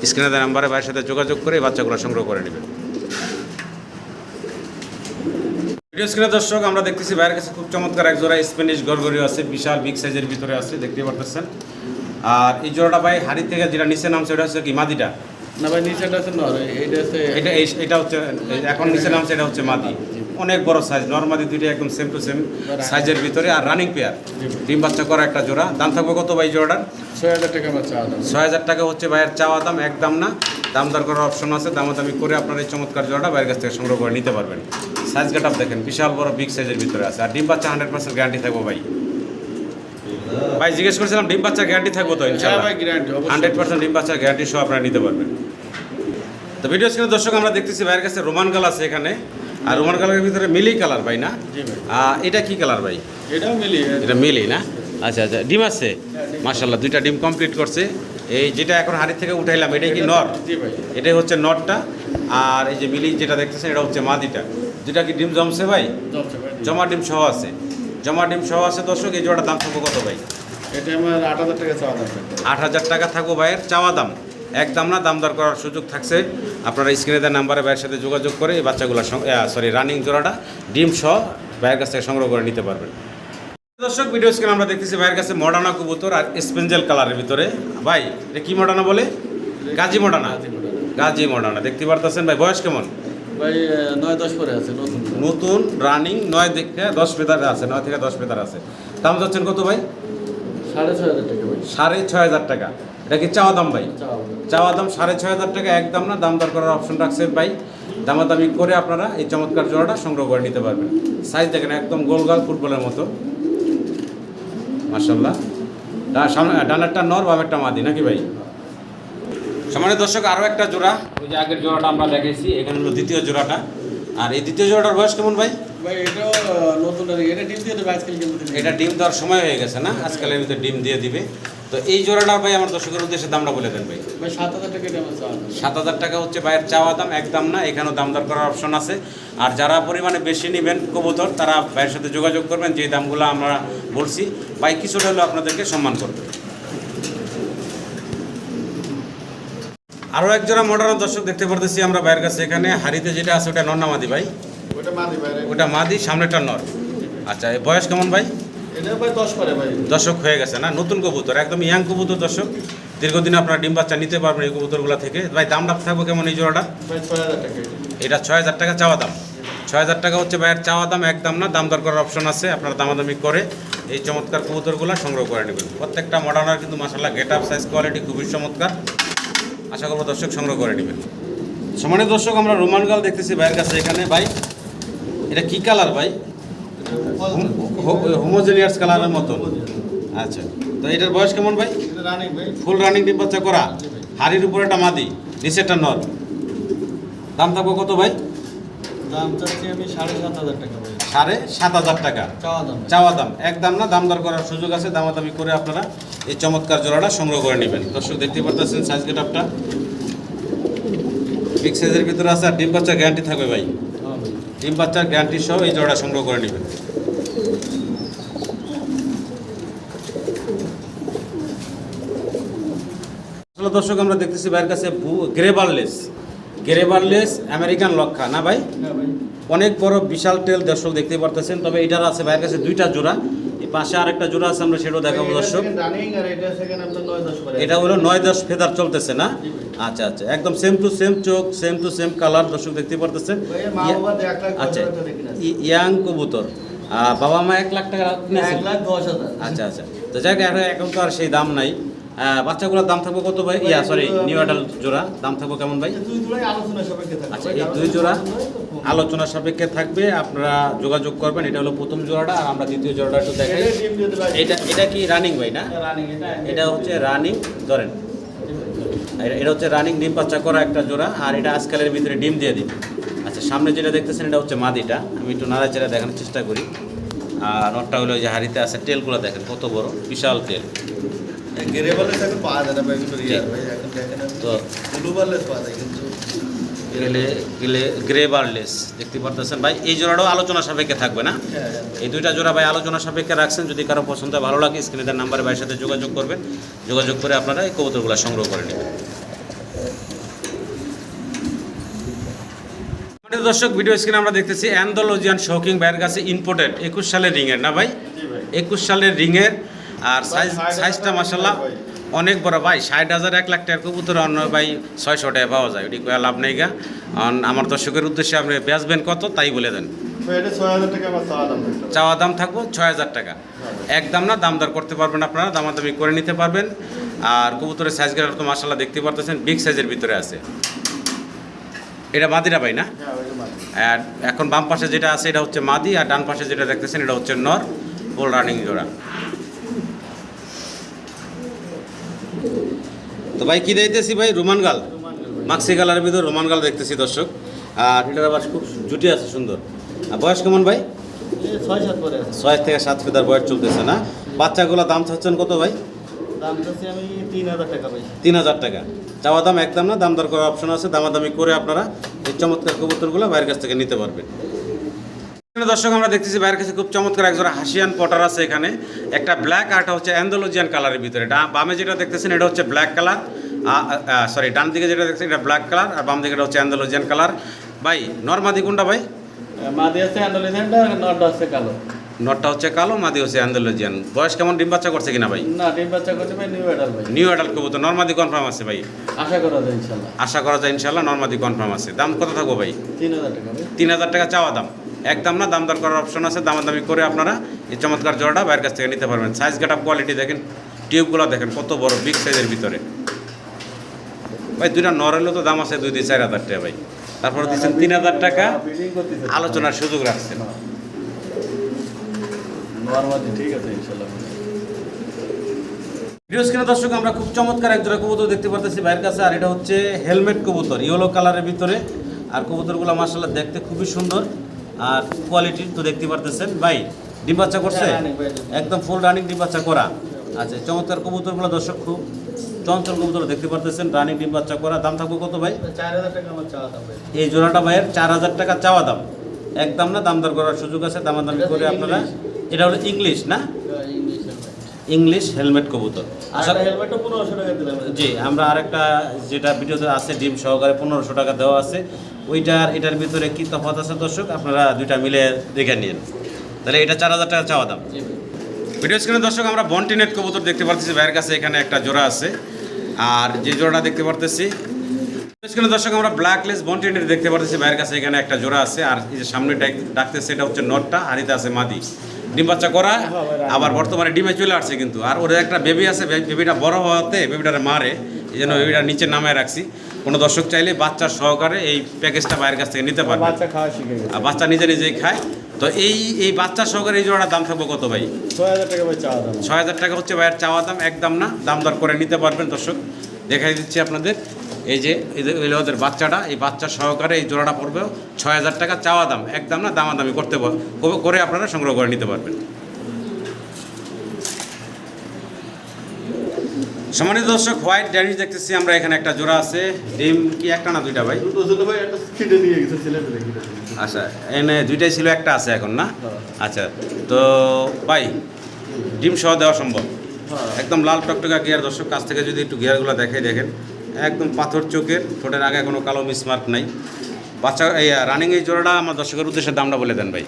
স্ক্রিনে দেওয়া নাম্বারে ভাইয়ের সাথে যোগাযোগ করে এই বাচ্চাগুলো সংগ্রহ করে নেবেন। ভিডিও স্ক্রিনে দর্শক, আমরা দেখতেছি ভাইয়ের কাছে খুব চমৎকার এক জোড়া স্প্যানিশ গরগরিও আছে, বিশাল বিগ সাইজের ভিতরে আছে, দেখতে পারতেছেন। আর এই জোড়াটা ভাই হাড়ি থেকে যেটা নিচে নামছে ওটা হচ্ছে কি মাদিটা? না ভাই নিচেটা আছে নর, এইটা আছে এটা হচ্ছে এখন নিচে নামছে, এটা হচ্ছে মাদি, অনেক বড় সাইজ, নরমাদি দুইটা একদম সেম টু সেম সাইজের ভিতরে, আর রানিং পেয়ার, ডিম বাচ্চা করা একটা জোড়া। দাম থাকবে কত ভাই জোড়াটার? 6000 টাকা আমার চাওয়া দাম। 6000 টাকা হচ্ছে ভাইয়ের চাওয়া দাম, একদম না, দাম দর করার অপশন আছে, দামাদামি করে আপনার এই চমৎকার জোড়াটা ভাইয়ের কাছ থেকে সংগ্রহ করে নিতে পারবেন। সাইজ গেট আপ দেখেন, বিশাল বড় বিগ সাইজের ভিতরে আছে, আর ডিম বাচ্চা 100% গ্যারান্টি থাকবো ভাই। ভাই জিজ্ঞেস করেছিলাম ডিম বাচ্চা গ্যারান্টি থাকবো তো? হ্যাঁ ইনশাআল্লাহ ভাই গ্যারান্টি 100% ডিম বাচ্চা গ্যারান্টি সহ আপনারা নিতে পারবেন। তো ভিডিও স্ক্রিনে দর্শক আমরা দেখতেছি ভাইয়ের কাছে রোমান কালার আছে এখানে, আর রোমান কালারের ভিতরে মিলি কালার ভাই না? জি ভাই। এটা কি কালার ভাই? এটাও মিলি। এটা মিলি না? আচ্ছা আচ্ছা, ডিম আছে মাশাআল্লাহ, দুইটা ডিম কমপ্লিট করছে। এই যেটা এখন হাড়ি থেকে উঠাইলাম এটাই কি নর? জি ভাই। এটাই হচ্ছে নরটা, আর এই যে মিলি যেটা দেখতেছেন এটা হচ্ছে মাদিটা। দুইটা কি ডিম জমছে ভাই? জমছে ভাই। জমা ডিম সহ আছে, জমা ডিম সহ আছে দর্শক। এই জোড়াটার দাম থাকবো কত ভাই? এটা আমার 8000 টাকা চাওয়া দাম। 8000 টাকা থাকবো ভাইয়ের চাওয়া দাম, একদম না, দাম দর করার সুযোগ থাকছে। আপনারা স্ক্রিনে দেওয়া নাম্বারে ভাইয়ের সাথে যোগাযোগ করে এই বাচ্চাগুলো রানিং জোড়াটা ডিম সহ ভাইয়ের কাছ থেকে সংগ্রহ করে নিতে পারবেন। দর্শক ভিডিও স্ক্রিনে আমরা দেখতেছি ভাইয়ের কাছে মডার্না কবুতর আর স্পেঞ্জেল কালারের ভিতরে। ভাই এটা কি মডার্না বলে? গাজী মডার্না। গাজী মডার্না দেখতে পারতেছেন ভাই, বয়স কেমন ভাই 9-10 পরে আছে, নতুন নতুন রানিং, 9 থেকে 10 ফেদার আছে, 9 থেকে 10 ফেদার আছে। দাম যাচ্ছেন কত ভাই? 6500 টাকা ভাই। 6500 টাকা। এটা কি চাওয়া দাম ভাই? চাওয়া দাম। চাওয়া দাম 6500 টাকা, একদম না, দাম দর করার অপশন রাখছে ভাই। দামাদামি করে আপনারা এই চমৎকার জোড়াটা সংগ্রহ করে নিতে পারবেন। সাইজ দেখেন একদম গোলগাল ফুটবলের মতো মাশাআল্লাহ। সামনে ডানারটা নর, বামেরটা মাদি নাকি ভাই? সম্মানিত দর্শক আরও একটা জোড়া, ওই যে আগের জোড়াটা আমরা দেখেছি, এখানে হলো দ্বিতীয় জোড়াটা। আর এই দ্বিতীয় জোড়াটার বয়স কেমন ভাই? ভাই এটাও নতুন, এটা ডিম দিয়ে দেবে আজকাল, কিন্তু এটা ডিম দেওয়ার সময় হয়ে গেছে না, আজকালের ভিতরে ডিম দিয়ে দিবে। তো এই জোড়াটা ভাই আমার দর্শকের উদ্দেশ্যে দামটা বলে দেন ভাই। ভাই 7000 টাকা এটা আমার চাওয়া দাম। 7000 টাকা হচ্ছে ভাইয়ের চাওয়া দাম, একদম না, এখানেও দাম দর করার অপশন আছে। আর যারা পরিমাণে বেশি নেবেন কবুতর, তারা ভাইয়ের সাথে যোগাযোগ করবেন, যে দামগুলো আমরা বলছি ভাই কিছুটা হলেও আপনাদেরকে সম্মান করবে। আরও এক জোড়া মডার্ন দর্শক দেখতে পারতেছি আমরা ভাইয়ের কাছে, এখানে হাড়িতে যেটা আছে ওটা নর না মাদি ভাই? ওটা মাদি ভাই। ওটা মাদি, সামনেটা নর। আচ্ছা, এই বয়স কেমন ভাই? এটা ভাই 10 পরে ভাই। দর্শক হয়ে গেছে না, নতুন কবুতর, একদম ইয়াং কবুতর দর্শক, দীর্ঘদিন আপনারা ডিম বাচ্চা নিতে পারবেন এই কবুতরগুলো থেকে। ভাই দামটা থাকবে কেমন এই জোড়াটা? ভাই 6000 টাকা। এটা 6000 টাকা চাওয়া দাম। 6000 টাকা হচ্ছে ভাইয়ের চাওয়া দাম, একদম না, দাম দর করার অপশন আছে। আপনারা দামাদামি করে এই চমৎকার কবুতরগুলো সংগ্রহ করে নেবেন। প্রত্যেকটা মডার্নার কিন্তু মাশাআল্লাহ গেট আপ, সাইজ, কোয়ালিটি খুবই চমৎকার। আশা করবো দর্শক সংগ্রহ করে নেবেন। সম্মানিত দর্শক আমরা রোমান গাল দেখতেছি ভাইয়ের কাছে এখানে। ভাই এটা কি কালার ভাই? হোমোজেনিয়াস কালারের মতো। আচ্ছা, তো এটার বয়স কেমন ভাই? এটা রানিং ভাই। ফুল রানিং ডিম বাচ্চা করা, হাড়ির উপরে একটা মাদি, নিচেরটা নর। দাম থাকবে কত ভাই? দাম চাচ্ছি আমি 7500 টাকা ভাই। 7500 টাকা চাওয়া দাম। চাওয়া দাম, একদম না, দাম দর করার সুযোগ আছে। দামাদামি করে আপনারা এই চমৎকার জোড়াটা সংগ্রহ করে নেবেন। দর্শক দেখতে পাচ্ছেন সাইজ গেট আপটা বিগ সাইজের ভিতরে আছে, আর ডিম বাচ্চার গ্যারান্টি থাকবে ভাই। হ্যাঁ ভাই। ডিম বাচ্চার গ্যারান্টি সহ এই জোড়া সংগ্রহ করে নেবেন। আসলে দর্শক আমরা দেখতেছি ভাইয়ের কাছে গ্রেবারলেস আমেরিকান লক্ষা না ভাই? হ্যাঁ ভাই। অনেক বড় বিশাল টেল দর্শক দেখতে পারতেছেন। তবে এটার আছে ভাইয়ের কাছে দুইটা জোড়া, এই পাশে আরেকটা জোড়া আছে, আমরা সেটাও দেখাবো দর্শক। রানিং, আর এটা সেকেন্ড আপনার 9-10 পরে। এটা হলো 9-10 ফেদার চলতেছে না? আচ্ছা আচ্ছা, একদম সেম টু সেম চোখ, সেম টু সেম কালার দর্শক দেখতে পারতেছেন। ভাই মা বাবা 1 লাখ আচ্ছা, 10 টাকা দেখে না। ইয়াং কবুতর, বাবা মা 1 লাখ টাকা কিনেছেন? 1,10,000। আচ্ছা আচ্ছা, তো যাই হোক, এখন তো আর সেই দাম নাই। বাচ্চাগুলোর দাম থাকবে কত ভাই? নিউ অ্যাডাল জোড়া দাম থাকবে কেমন ভাই? দুই জোড়াই আলোচনা সাপেক্ষে থাকবে। আচ্ছা, এই দুই জোড়া আলোচনা সাপেক্ষে থাকবে, আপনারা যোগাযোগ করবেন। এটা হলো প্রথম জোড়াটা, আর আমরা দ্বিতীয় জোড়াটা একটু দেখাই। এটা ডিম দিয়ে দেবে। এটা কি রানিং ভাই না? রানিং এটা হচ্ছে রানিং, ধরেন এটা হচ্ছে রানিং ডিম বাচ্চা করা একটা জোড়া, আর এটা আজকালের ভিতরে ডিম দিয়ে দিবে। আচ্ছা, সামনে যেটা দেখতেছেন এটা হচ্ছে মাদিটা, আমি একটু নাড়াচাড়া দেখানোর চেষ্টা করি। আর নটটা হলো ওই যে হাড়িতে আছে, টেলগুলো দেখেন কত বড়, বিশাল টেল। গ্রেবারলেস এখন পাওয়া যায় না ভাই, কিন্তু রিয়ার ভাই এখন দেখেন তো ব্লুবারলেস পাওয়া যায়, কিন্তু গ্রেবারলেস দেখতে পারতেছেন ভাই। এই জোড়াটাও আলোচনা সাপেক্ষে থাকবে না? এই দুইটা জোড়া ভাই আলোচনা সাপেক্ষে রাখছেন। যদি কারো পছন্দ ভালো লাগে স্ক্রিনে তার নাম্বারে ভাইয়ের সাথে যোগাযোগ করবেন, যোগাযোগ করে আপনারা এই কবুতরগুলো সংগ্রহ করে নেবেন। দর্শক ভিডিও স্ক্রিনে আমরা দেখতেছি অ্যান্ডালুজিয়ান শৌকিং ভাইয়ের কাছে ইম্পোর্টেড 21 সালের রিংয়ের না ভাই? 21 সালের রিংয়ের, আর সাইজটা মাশাআল্লাহ অনেক বড় ভাই, 60,000 1 লাখ টাকার কবুতর অন্য ভাই 600 টাকা পাওয়া যায়, ওটি কয়া লাভ নেই গা। আমার দর্শকের উদ্দেশ্যে আপনি বেচবেন কত তাই বলে দেন। ভাই এটা 6,000 টাকা আমার চাওয়া দাম থাকবে। চাওয়া দাম থাকবো 6,000 টাকা, একদম না, দাম দর করতে পারবেন আপনারা, দামাদামি করে নিতে পারবেন। আর কবুতরের সাইজগুলো তো মাশাআল্লাহ দেখতে পারতেছেন, বিগ সাইজের ভিতরে আছে। এটা মাদিরা ভাই না? হ্যাঁ ওইটা মাঝে। আর এখন বাম পাশে যেটা আছে এটা হচ্ছে মাদি, আর ডান পাশে যেটা দেখতেছেন এটা হচ্ছে নর, ফুল রানিং জোড়া। তো ভাই কি দেখতেছি ভাই, রোমান গাল, মাক্সি কালারের ভিতর রোমান গাল দেখতেছি দর্শক। আর এটার আবার খুব জুটি আছে সুন্দর। আর বয়স কেমন ভাই? এই 6-7 পরে আছে। 6 থেকে 7 ফেদার বয়স চলতেছে না? বাচ্চাগুলো দাম চাচ্ছেন কত ভাই? দাম চাচ্ছি আমি 3,000 টাকা ভাই। 3,000 টাকা চাওয়া দাম, একদম না, দাম দর করার অপশন আছে, দামাদামি করে আপনারা এই চমৎকার কবুতরগুলো বাইরের কাছ থেকে নিতে পারবেন। এখানে দর্শক আমরা দেখতেছি বাইরের কাছে খুব চমৎকার একজোড়া হাসিয়ান পটার আছে। এখানে একটা ব্ল্যাক আর একটা হচ্ছে অ্যান্ডালুজিয়ান কালারের ভিতরে। বামে যেটা দেখতেছেন এটা হচ্ছে ব্ল্যাক কালার, সরি ডান দিকে যেটা দেখছেন এটা ব্ল্যাক কালার, আর বাম দিকে এটা হচ্ছে অ্যান্ডালুজিয়ান কালার। ভাই নর্মাদি কোনটা ভাই? মাদি আছে অ্যান্ডালুজিয়ানটা, নটটা আছে কালো। নটটা হচ্ছে কালো, মাদি হচ্ছে অ্যান্ডালুজিয়ান। বয়স কেমন, ডিম বাচ্চা করছে কিনা ভাই? না ডিম বাচ্চা করতে ভাই নিউ অ্যাডাল্ট ভাই। নিউ অ্যাডাল্ট কবুতর, নর্মাদি কনফার্ম আছে ভাই? আশা করা যায় ইনশাআল্লাহ। আশা করা যায় ইনশাল্লাহ, নর্মাদি কনফার্ম আছে। দাম কত থাকবো ভাই? 3,000 টাকা ভাই। 3,000 টাকা চাওয়া দাম, একদম না, দাম দর করার অপশন আছে, দামাদামি করে আপনারা এই চমৎকার জোড়াটা বাইরের কাছ থেকে নিতে পারবেন। সাইজ গেট আপ কোয়ালিটি দেখেন, টিউবগুলো দেখেন কত বড়, বিগ সাইজের ভিতরে। ভাই দুইটা নর হলেও তো দাম আছে 2-4 হাজার টাকা ভাই, তারপরে দিচ্ছেন 3,000 টাকা, ফিডিং করতেছে। আলোচনার সুযোগ রাখছেন। নরমালি ঠিক আছে ইনশাআল্লাহ। ভিডিও স্ক্রিনে দর্শক আমরা খুব চমৎকার এক জোড়া কবুতর দেখতে পারতেছি বাইরের কাছে, আর এটা হচ্ছে হেলমেট কবুতর, ইয়েলো কালারের ভিতরে। আর কবুতরগুলো মাশাআল্লাহ দেখতে খুবই সুন্দর, আর কোয়ালিটি তো দেখতে পারতেছেন। ভাই ডিম বাচ্চা করছে? একদম ফুল রানিং ডিম বাচ্চা করা। আচ্ছা, চমৎকার কবুতরগুলো দর্শক খুব চঞ্চল কবুতর দেখতে পারতেছেন, রানিং ডিম বাচ্চা করা। দাম থাকবে কত ভাই? 4,000 টাকা আমার চাওয়া দাম ভাই। এই জোড়াটা ভাইয়ের 4,000 টাকা চাওয়া দাম, একদম না, দাম দর করার সুযোগ আছে, দামাদামি করে আপনারা। এটা হলো ইংলিশ না? ইংলিশ হেলমেট কবুতর। আর হেলমেটও 1,500 টাকা দিলাম। জি, আমরা আরেকটা যেটা ভিডিওতে আছে ডিম সহকারে 1,500 টাকা দেওয়া আছে, ওইটার এটার ভিতরে কি তফাৎ আছে দর্শক আপনারা দুইটা মিলে দেখে নিন। তাহলে এটা 4,000 টাকা চাওয়া দাম। জি ভাই। ভিডিও স্ক্রিনে দর্শক আমরা বন্টিনেট কবুতর দেখতে পাচ্ছি ভাইয়ের কাছে, এখানে একটা জোড়া আছে। আর যে জোড়াটা দেখতে পারতেছি স্ক্রিনে দর্শক আমরা ব্ল্যাকলেস বন্টিনেট দেখতে পারতেছি ভাইয়ের কাছে, এখানে একটা জোড়া আছে। আর এই যে সামনে ডাকতেছে এটা হচ্ছে নটটা, আর এটা আছে মাদি, ডিম বাচ্চা করা, আবার বর্তমানে ডিমে চলে আসছে কিন্তু। আর ওর একটা বেবি আছে, বেবিটা বড় হওয়াতে বেবিটারে মারে, এই জন্য বেবিটা নিচে নামায় রাখছি। কোনো দর্শক চাইলে বাচ্চার সহকারে এই প্যাকেজটা বাইরের কাছ থেকে নিতে পারবে। বাচ্চা খাওয়া শিখে গেছে। আর বাচ্চা নিজে নিজেই খায়। তো এই বাচ্চা সহকারে এই জোড়াটার দাম থাকবে কত ভাই? 6,000 টাকা ভাই চাওয়া দাম। 6,000 টাকা হচ্ছে ভাইয়ের চাওয়া দাম, একদম না, দাম দর করে নিতে পারবেন দর্শক। দেখাই দিচ্ছি আপনাদের, এই যে ওদের বাচ্চাটা, এই বাচ্চা সহকারে এই জোড়াটা পড়বে 6,000 টাকা চাওয়া দাম, একদম না, দামাদামি করে আপনারা সংগ্রহ করে নিতে পারবেন। সম্মানিত দর্শক, হোয়াইট ড্যানিশ দেখতেছি আমরা, এখানে একটা জোড়া আছে। ডিম কি একটা না দুইটা ভাই? দুটো ছিল ভাই, একটা খিদে নিয়ে গেছে ছেলেপেলে খিদে। আচ্ছা, এনে দুইটাই ছিল, একটা আছে এখন না? আচ্ছা, তো ভাই ডিম সহ দেওয়া সম্ভব? একদম লাল টকটকা গিয়ার দর্শক, কাছ থেকে যদি একটু গিয়ারগুলো দেখাই দেখেন, একদম পাথর চোখের, ঠোঁটের আগে কোনো কালো মিসমার্ক নাই। বাচ্চা এই রানিং এই জোড়াটা আমার দর্শকের উদ্দেশ্যে দামটা বলে দেন ভাই।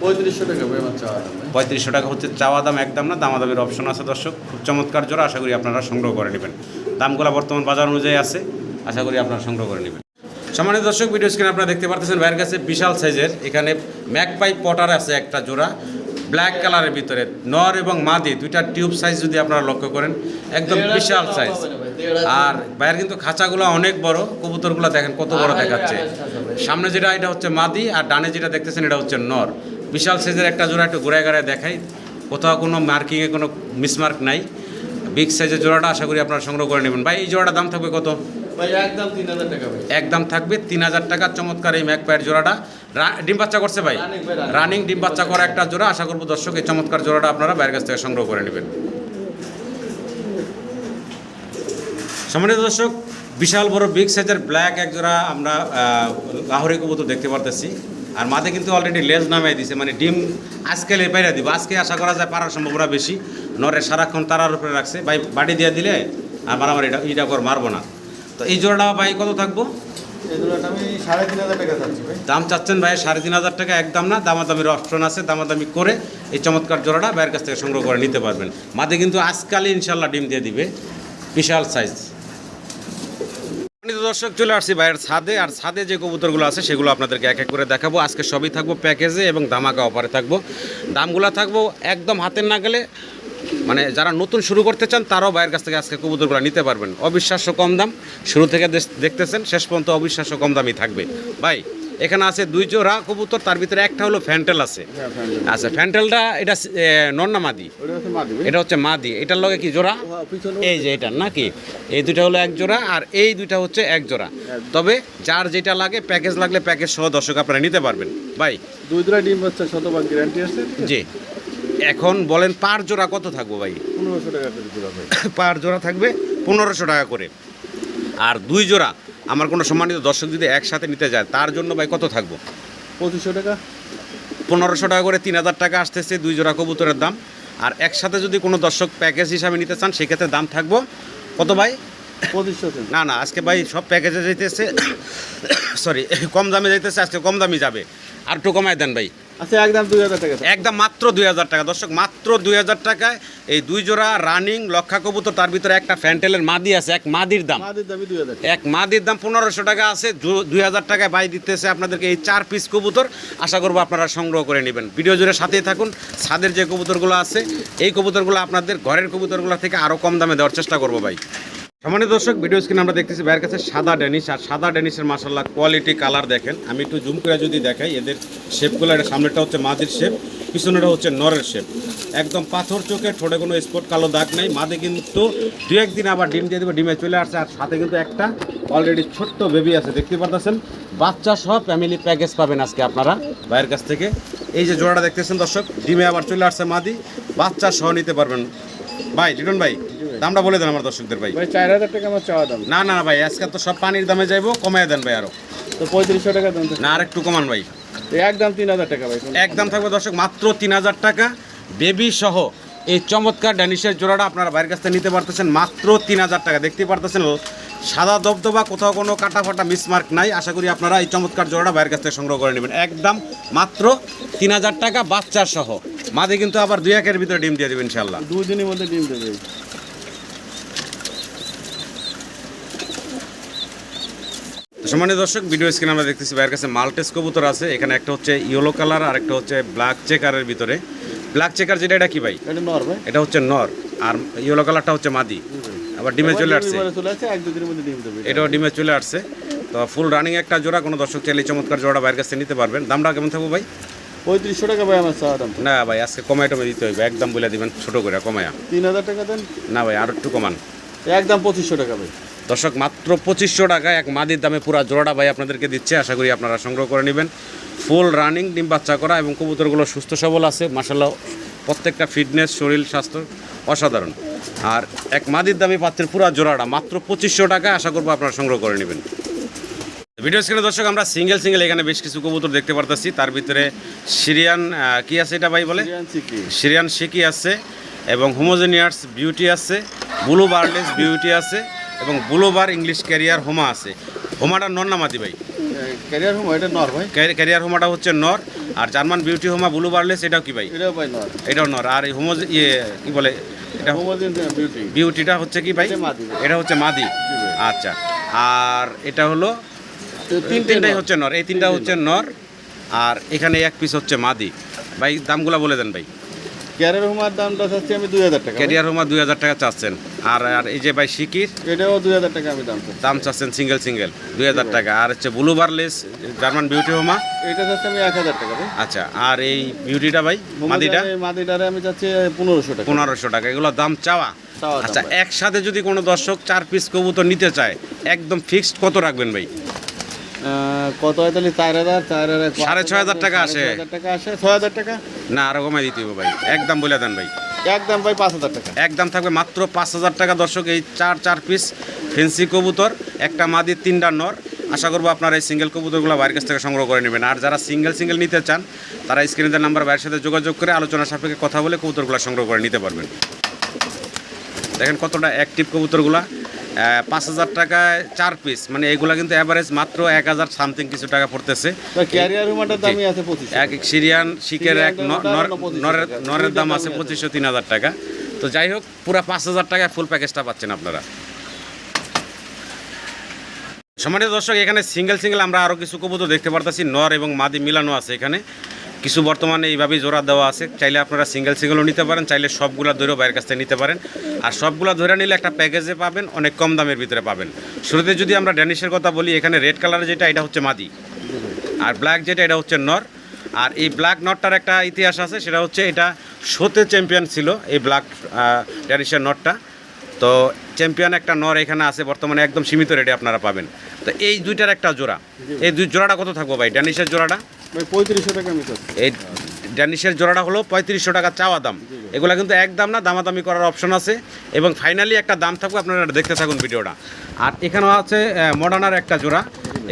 3500 টাকা ভাই আমার চাওয়া দাম। 3500 টাকা হচ্ছে চাওয়া দাম, একদম না, দামাদামির অপশন আছে দর্শক। খুব চমৎকার জোড়া, আশা করি আপনারা সংগ্রহ করে নেবেন। দামগুলো বর্তমান বাজার অনুযায়ী আছে, আশা করি আপনারা সংগ্রহ করে নেবেন। সম্মানিত দর্শক, ভিডিও স্ক্রিনে আপনারা দেখতে পারতেছেন ভাইয়ের কাছে বিশাল সাইজের এখানে ম্যাকপাই পটার আছে একটা জোড়া, ব্ল্যাক কালারের ভিতরে, নর এবং মাদি দুইটা টিউব সাইজ যদি আপনারা লক্ষ্য করেন, একদম বিশাল সাইজ। আর ভাইয়ের কিন্তু খাঁচাগুলো অনেক বড়, কবুতরগুলো দেখেন কত বড় দেখাচ্ছে। সামনে যেটা এটা হচ্ছে মাদি, আর ডানে যেটা দেখতেছেন এটা হচ্ছে নর। বিশাল সাইজের একটা জোড়া, একটু ঘুরায় ঘুরায় দেখাই, কোথাও কোনো মার্কিংয়ে কোনো মিসমার্ক নাই। বিগ সাইজের জোড়াটা আশা করি আপনারা সংগ্রহ করে নেবেন। ভাই এই জোড়াটার দাম থাকবে কত? ভাই একদম 3,000 টাকা ভাই। একদম থাকবে 3,000 টাকা। চমৎকার এই ম্যাকপাইয়ের জোড়াটা ডিম বাচ্চা করছে ভাই, রানিং ডিম বাচ্চা করা একটা জোড়া। আশা করবো দর্শক এই চমৎকার জোড়াটা আপনারা বাইরের কাছ থেকে সংগ্রহ করে নেবেন। সম্মানিত দর্শক, বিশাল বড় বিগ সাইজের ব্ল্যাক এক জোড়া আমরা লাহোরি কবুতর দেখতে পারতেছি। আর মাঝে কিন্তু অলরেডি লেজ নামিয়ে দিছে, মানে ডিম আজকে পাইরা দিব, আজকে আশা করা যায় পারার সম্ভাবনা বেশি। নরে সারাক্ষণ তারার উপরে রাখছে ভাই, বাড়ি দিয়ে দিলে আমার এটা করে মারবো না। তো এই জোড়াটা ভাই কত থাকবো? এই জোড়াটা আমি 3,500 টাকা চাচ্ছি ভাই। দাম চাচ্ছেন ভাই 3,500 টাকা, একদম না, দামাদামির অপশন আছে, দামাদামি করে এই চমৎকার জোড়াটা ভাইয়ের কাছ থেকে সংগ্রহ করে নিতে পারবেন। মাঝে কিন্তু আজকালই ইনশাল্লাহ ডিম দিয়ে দিবে, বিশাল সাইজ। দর্শক চলে আসছি বাইরের ছাদে, আর ছাদে যে কবুতরগুলো আছে সেগুলো আপনাদেরকে এক এক করে দেখাবো। আজকে সবই থাকবো প্যাকেজে এবং ধামাকা অফারে থাকবো। দামগুলো থাকবো একদম হাতের নাগালে, মানে যারা নতুন শুরু করতে চান তারাও বাইরের কাছ থেকে আজকে কবুতরগুলো নিতে পারবেন। অবিশ্বাস্য কম দাম, শুরু থেকে দেখতেছেন শেষ পর্যন্ত অবিশ্বাস্য কম দামই থাকবে। ভাই এখানে আছে 2 জোড়া কবুতর, তার ভিতরে একটা হলো ফ্যান্টেল আছে। হ্যাঁ, ফ্যান্ডেল। আচ্ছা ফ্যান্টেলটা এটা নর না মাদি? ওটা হচ্ছে মাদি ভাই। এটা হচ্ছে মাদি। এটার লগে কি জোড়া? হ্যাঁ, পিছনে এই যে এটা নাকি, এই দুইটা হলো এক জোড়া আর এই দুইটা হচ্ছে এক জোড়া। তবে যার যেটা লাগে প্যাকেজ লাগলে প্যাকেজ সহ দর্শক আপনারা নিতে পারবেন। ভাই 2 ডিম বাচ্চা শতভাগ গ্যারান্টি আছে। জি, এখন বলেন পার জোড়া কত থাকবো ভাই? 1500 টাকা করে জোড়া ভাই। পার জোড়া থাকবে 1500 টাকা করে। আর 2 জোড়া আমার কোনো সম্মানিত দর্শক যদি একসাথে নিতে যায় তার জন্য ভাই কত থাকবো? 2500 টাকা। 1500 টাকা করে 3000 টাকা আসতেছে 2 জোড়া কবুতরের দাম। আর একসাথে যদি কোনো দর্শক প্যাকেজ হিসাবে নিতে চান সেক্ষেত্রে দাম থাকবো কত ভাই? 2500 টাকা। না না, আজকে ভাই সব প্যাকেজে যাইতেছে, সরি কম দামে যাইতেছে, আজকে কম দামই যাবে। আর একটু কমায় দেন ভাই। আচ্ছা একদম 2000 টাকা। একদম মাত্র 2000 টাকা দর্শক, মাত্র 2000 টাকায় এই 2 জোড়া রানিং লক্ষা কবুতর, তার ভিতরে একটা ফ্যান্টেলের মাদি আছে। এক মাদির দাম, মাদির দামই 2000 টাকা। এক মাদির দাম 1500 টাকা আছে। 2000 টাকায় বাই দিতেছে আপনাদেরকে এই 4 পিস কবুতর। আশা করবো আপনারা সংগ্রহ করে নেবেন। ভিডিও জুড়ে সাথেই থাকুন। ছাদের যে কবুতরগুলো আছে এই কবুতরগুলো আপনাদের ঘরের কবুতরগুলো থেকে আরও কম দামে দেওয়ার চেষ্টা করবো ভাই। সম্মানিত দর্শক, ভিডিও স্ক্রিনে আমরা দেখতেছি ভাইয়ের কাছে সাদা ড্যানিশ, আর সাদা ড্যানিশের মাশাআল্লাহ কোয়ালিটি কালার দেখেন। আমি একটু জুম করে যদি দেখাই এদের শেপগুলো, এটা সামনেটা হচ্ছে মাদির শেপ, পিছনেটা হচ্ছে নরের শেপ। একদম পাথর চোখে, ঠোঁটে কোনো স্পট কালো দাগ নেই। মাদি কিন্তু 2-1 দিন আবার ডিম দিয়ে দেবে, ডিমে চলে আসছে। আর সাথে কিন্তু একটা অলরেডি ছোট্ট বেবি আছে, দেখতে পারতেছেন। বাচ্চা সহ ফ্যামিলি প্যাকেজ পাবেন আজকে আপনারা ভাইয়ের কাছ থেকে। এই যে জোড়াটা দেখতেছেন দর্শক, ডিমে আবার চলে আসছে মাদি, বাচ্চা সহ নিতে পারবেন। ভাই লিটন ভাই দামটা বলে দেন আমার দর্শকদের ভাই। ভাই 4000 টাকা আমার চাওয়া দাম। না না ভাই, আজকে তো সব পানির দামে যাইবো, কমায় দেন ভাই আরো। তো 3500 টাকা দাম। না আর একটু কমান ভাই। তো একদম 3000 টাকা ভাই। একদম থাকবে দর্শক মাত্র 3000 টাকা বেবি সহ। এই চমৎকার ড্যানিশের জোড়াটা আপনারা বাইরের কাছ থেকে নিতে পারতেছেন মাত্র 3000 টাকা। দেখতে পারতেছেন সাদা দবদবা, কোথাও কোনো কাটা ফাটা মিসমার্ক নাই। আশা করি আপনারা এই চমৎকার জোড়াটা বাইরের কাছ থেকে সংগ্রহ করে নেবেন একদম মাত্র 3000 টাকা বাচ্চা সহ। মাদি কিন্তু আবার 2-1 ভিতরে ডিম দিয়ে দেবেন ইনশাআল্লাহ। 2 দিনের মধ্যে ডিম দেবে। সম্মানিত দর্শক, ভিডিও স্ক্রিনে আমরা দেখতেছি ভাইয়ের কাছে মাল্টেস কবুতর আছে। এখানে একটা হচ্ছে ইয়েলো কালার আর একটা হচ্ছে ব্ল্যাক চেকারের ভিতরে। ব্ল্যাক চেকার যেটা, এটা কি ভাই? এটা নর ভাই। এটা হচ্ছে নর, আর ইয়েলো কালারটা হচ্ছে মাদি। আবার ডিমে চলে আসছে, চলে আসছে 1-2 দিনের মধ্যে ডিম দেবে। এটাও ডিমে চলে আসছে। তো ফুল রানিং একটা জোড়া, কোনো দর্শক চাইলে এই চমৎকার জোড়া বাইরের কাছে নিতে পারবেন। দামটা কেমন থাকবে ভাই? 3500 টাকা ভাই আমার চাওয়া দাম। না ভাই, আজকে কমায় টমে দিতে হইবে, একদম বলে দিবেন ছোট করে কমায়া। 3000 টাকা দেন। না ভাই আর একটু কমান। একদম 2500 টাকা ভাই। দর্শক মাত্র 2500 টাকা এক মাদির দামে পুরো জোড়াটা ভাই আপনাদেরকে দিচ্ছে। আশা করি আপনারা সংগ্রহ করে নেবেন। ফুল রানিং ডিম বাচ্চা করা এবং কবুতরগুলো সুস্থ সবল আছে মাশাআল্লাহ, প্রত্যেকটা ফিটনেস শরীর স্বাস্থ্য অসাধারণ। আর এক মাদির দামে পাচ্ছেন পুরো জোড়াটা মাত্র 2500 টাকা। আশা করবো আপনারা সংগ্রহ করে নেবেন। ভিডিও স্ক্রিনে দর্শক আমরা সিঙ্গেল এখানে বেশ কিছু কবুতর দেখতে পারতেছি। তার ভিতরে সিরিয়ান কি আছে এটা ভাই বলে? সিরিয়ান শিকি আছে এবং হোমোজেনিয়াস বিউটি আছে, ব্লু বারলেস বিউটি আছে এবং ব্লু বার ইংলিশ ক্যারিয়ার হোমা আছে। হোমাটা নর না মাদি ভাই? ক্যারিয়ার হোম এটা নর ভাই। ক্যারিয়ার হোমাটা হচ্ছে নর, আর জার্মান বিউটি হোমা ব্লু বারলেস এটাও কি ভাই? এটাও ভাই নর। এটাও নর। আর কি বলে এটা? বিউটি। বিউটিটা হচ্ছে কি ভাই? এটা মাদি। এটা হচ্ছে মাদি। আচ্ছা, আর এটা হলো তিনটাই হচ্ছে নর, এই তিনটা হচ্ছে নর, আর এখানে এক পিস হচ্ছে মাদি। ভাই দামগুলা বলে দেন ভাই। ক্যারিয়ার হোমার দামটা চাচ্ছি আমি 2000 টাকা। ক্যারিয়ার হোমা 2000 টাকা চাচ্ছেন। আর আর এই যে ভাই শিকির, এটাও 2000 টাকা আমি দাম চাচ্ছেন সিঙ্গেল 2000 টাকা। আর হচ্ছে ব্লু বারলেস জার্মান বিউটি হোমা, এটা চাচ্ছি আমি 1000 টাকা ভাই। আচ্ছা, আর এই বিউটিটা ভাই মাদিটা? মাদিটারে আমি চাচ্ছি 1500 টাকা। 1500 টাকা। এগুলো দাম চাওয়া। আচ্ছা, একসাথে যদি কোনো দর্শক 4 পিস কবুতর নিতে চায় একদম ফিক্সড কত রাখবেন ভাই? কত হয় তাহলে? 4000 6500 টাকা আসে। 6000 টাকা না আরো কমাই দিতে হবে ভাই, একদম বলে দেন ভাই। একদম ভাই 5000 টাকা। একদম থাকবে মাত্র 5000 টাকা দর্শক। এই 4 পিস ফেন্সি কবুতর, একটা মাদি 3টা নর। আশা করবো আপনারা এই সিঙ্গেল কবুতরগুলো বাইরের কাছ থেকে সংগ্রহ করে নেবেন। আর যারা সিঙ্গেল নিতে চান তারা স্ক্রিনের নাম্বার বাইরের সাথে যোগাযোগ করে আলোচনা সাপেক্ষে কথা বলে কবুতরগুলো সংগ্রহ করে নিতে পারবেন। দেখেন কতটা অ্যাক্টিভ কবুতরগুলা। 5000 টাকায় 4 পিস, মানে এগুলা কিন্তু অ্যাভারেজ মাত্র 1000 সামথিং কিছু টাকা পড়তেছে। ক্যারিয়ার রুমাটার দামই আছে 2500। এক সিরিয়ান শিকের এক নরের দাম আছে 2500-3000 টাকা। তো যাই হোক পুরো 5000 টাকায় ফুল প্যাকেজটা পাচ্ছেন আপনারা। সম্মানিত দর্শক, এখানে সিঙ্গেল আমরা আরও কিছু কবুতর দেখতে পারতেছি, নর এবং মাদি মিলানো আছে। এখানে কিছু বর্তমানে এইভাবেই জোড়া দেওয়া আছে। চাইলে আপনারা সিঙ্গেলও নিতে পারেন, চাইলে সবগুলা ধরেও বাইরের কাছ থেকে নিতে পারেন। আর সবগুলা ধরে নিলে একটা প্যাকেজে পাবেন, অনেক কম দামের ভিতরে পাবেন। শুরুতে যদি আমরা ড্যানিশের কথা বলি, এখানে রেড কালারের যেটা এটা হচ্ছে মাদি, আর ব্ল্যাক যেটা এটা হচ্ছে নর। আর এই ব্ল্যাক নটটার একটা ইতিহাস আছে, সেটা হচ্ছে এটা শোতে চ্যাম্পিয়ন ছিল এই ব্ল্যাক ড্যানিশের নটটা। তো চ্যাম্পিয়ন একটা নর এখানে আছে বর্তমানে, একদম সীমিত রেটে আপনারা পাবেন। তো এই দুইটার একটা জোড়া, এই দুই জোড়াটা কত থাকবো ভাই? ড্যানিশের জোড়াটা ভাই 3500 টাকা মিটার। এই ড্যানিশের জোড়াটা হলো 3500 টাকা চাওয়া দাম। এগুলা কিন্তু একদম না, দামাদামি করার অপশন আছে এবং ফাইনালি একটা দাম থাকবে, আপনারা দেখতে থাকুন ভিডিওটা। আর এখানেও আছে মডার্নার একটা জোড়া,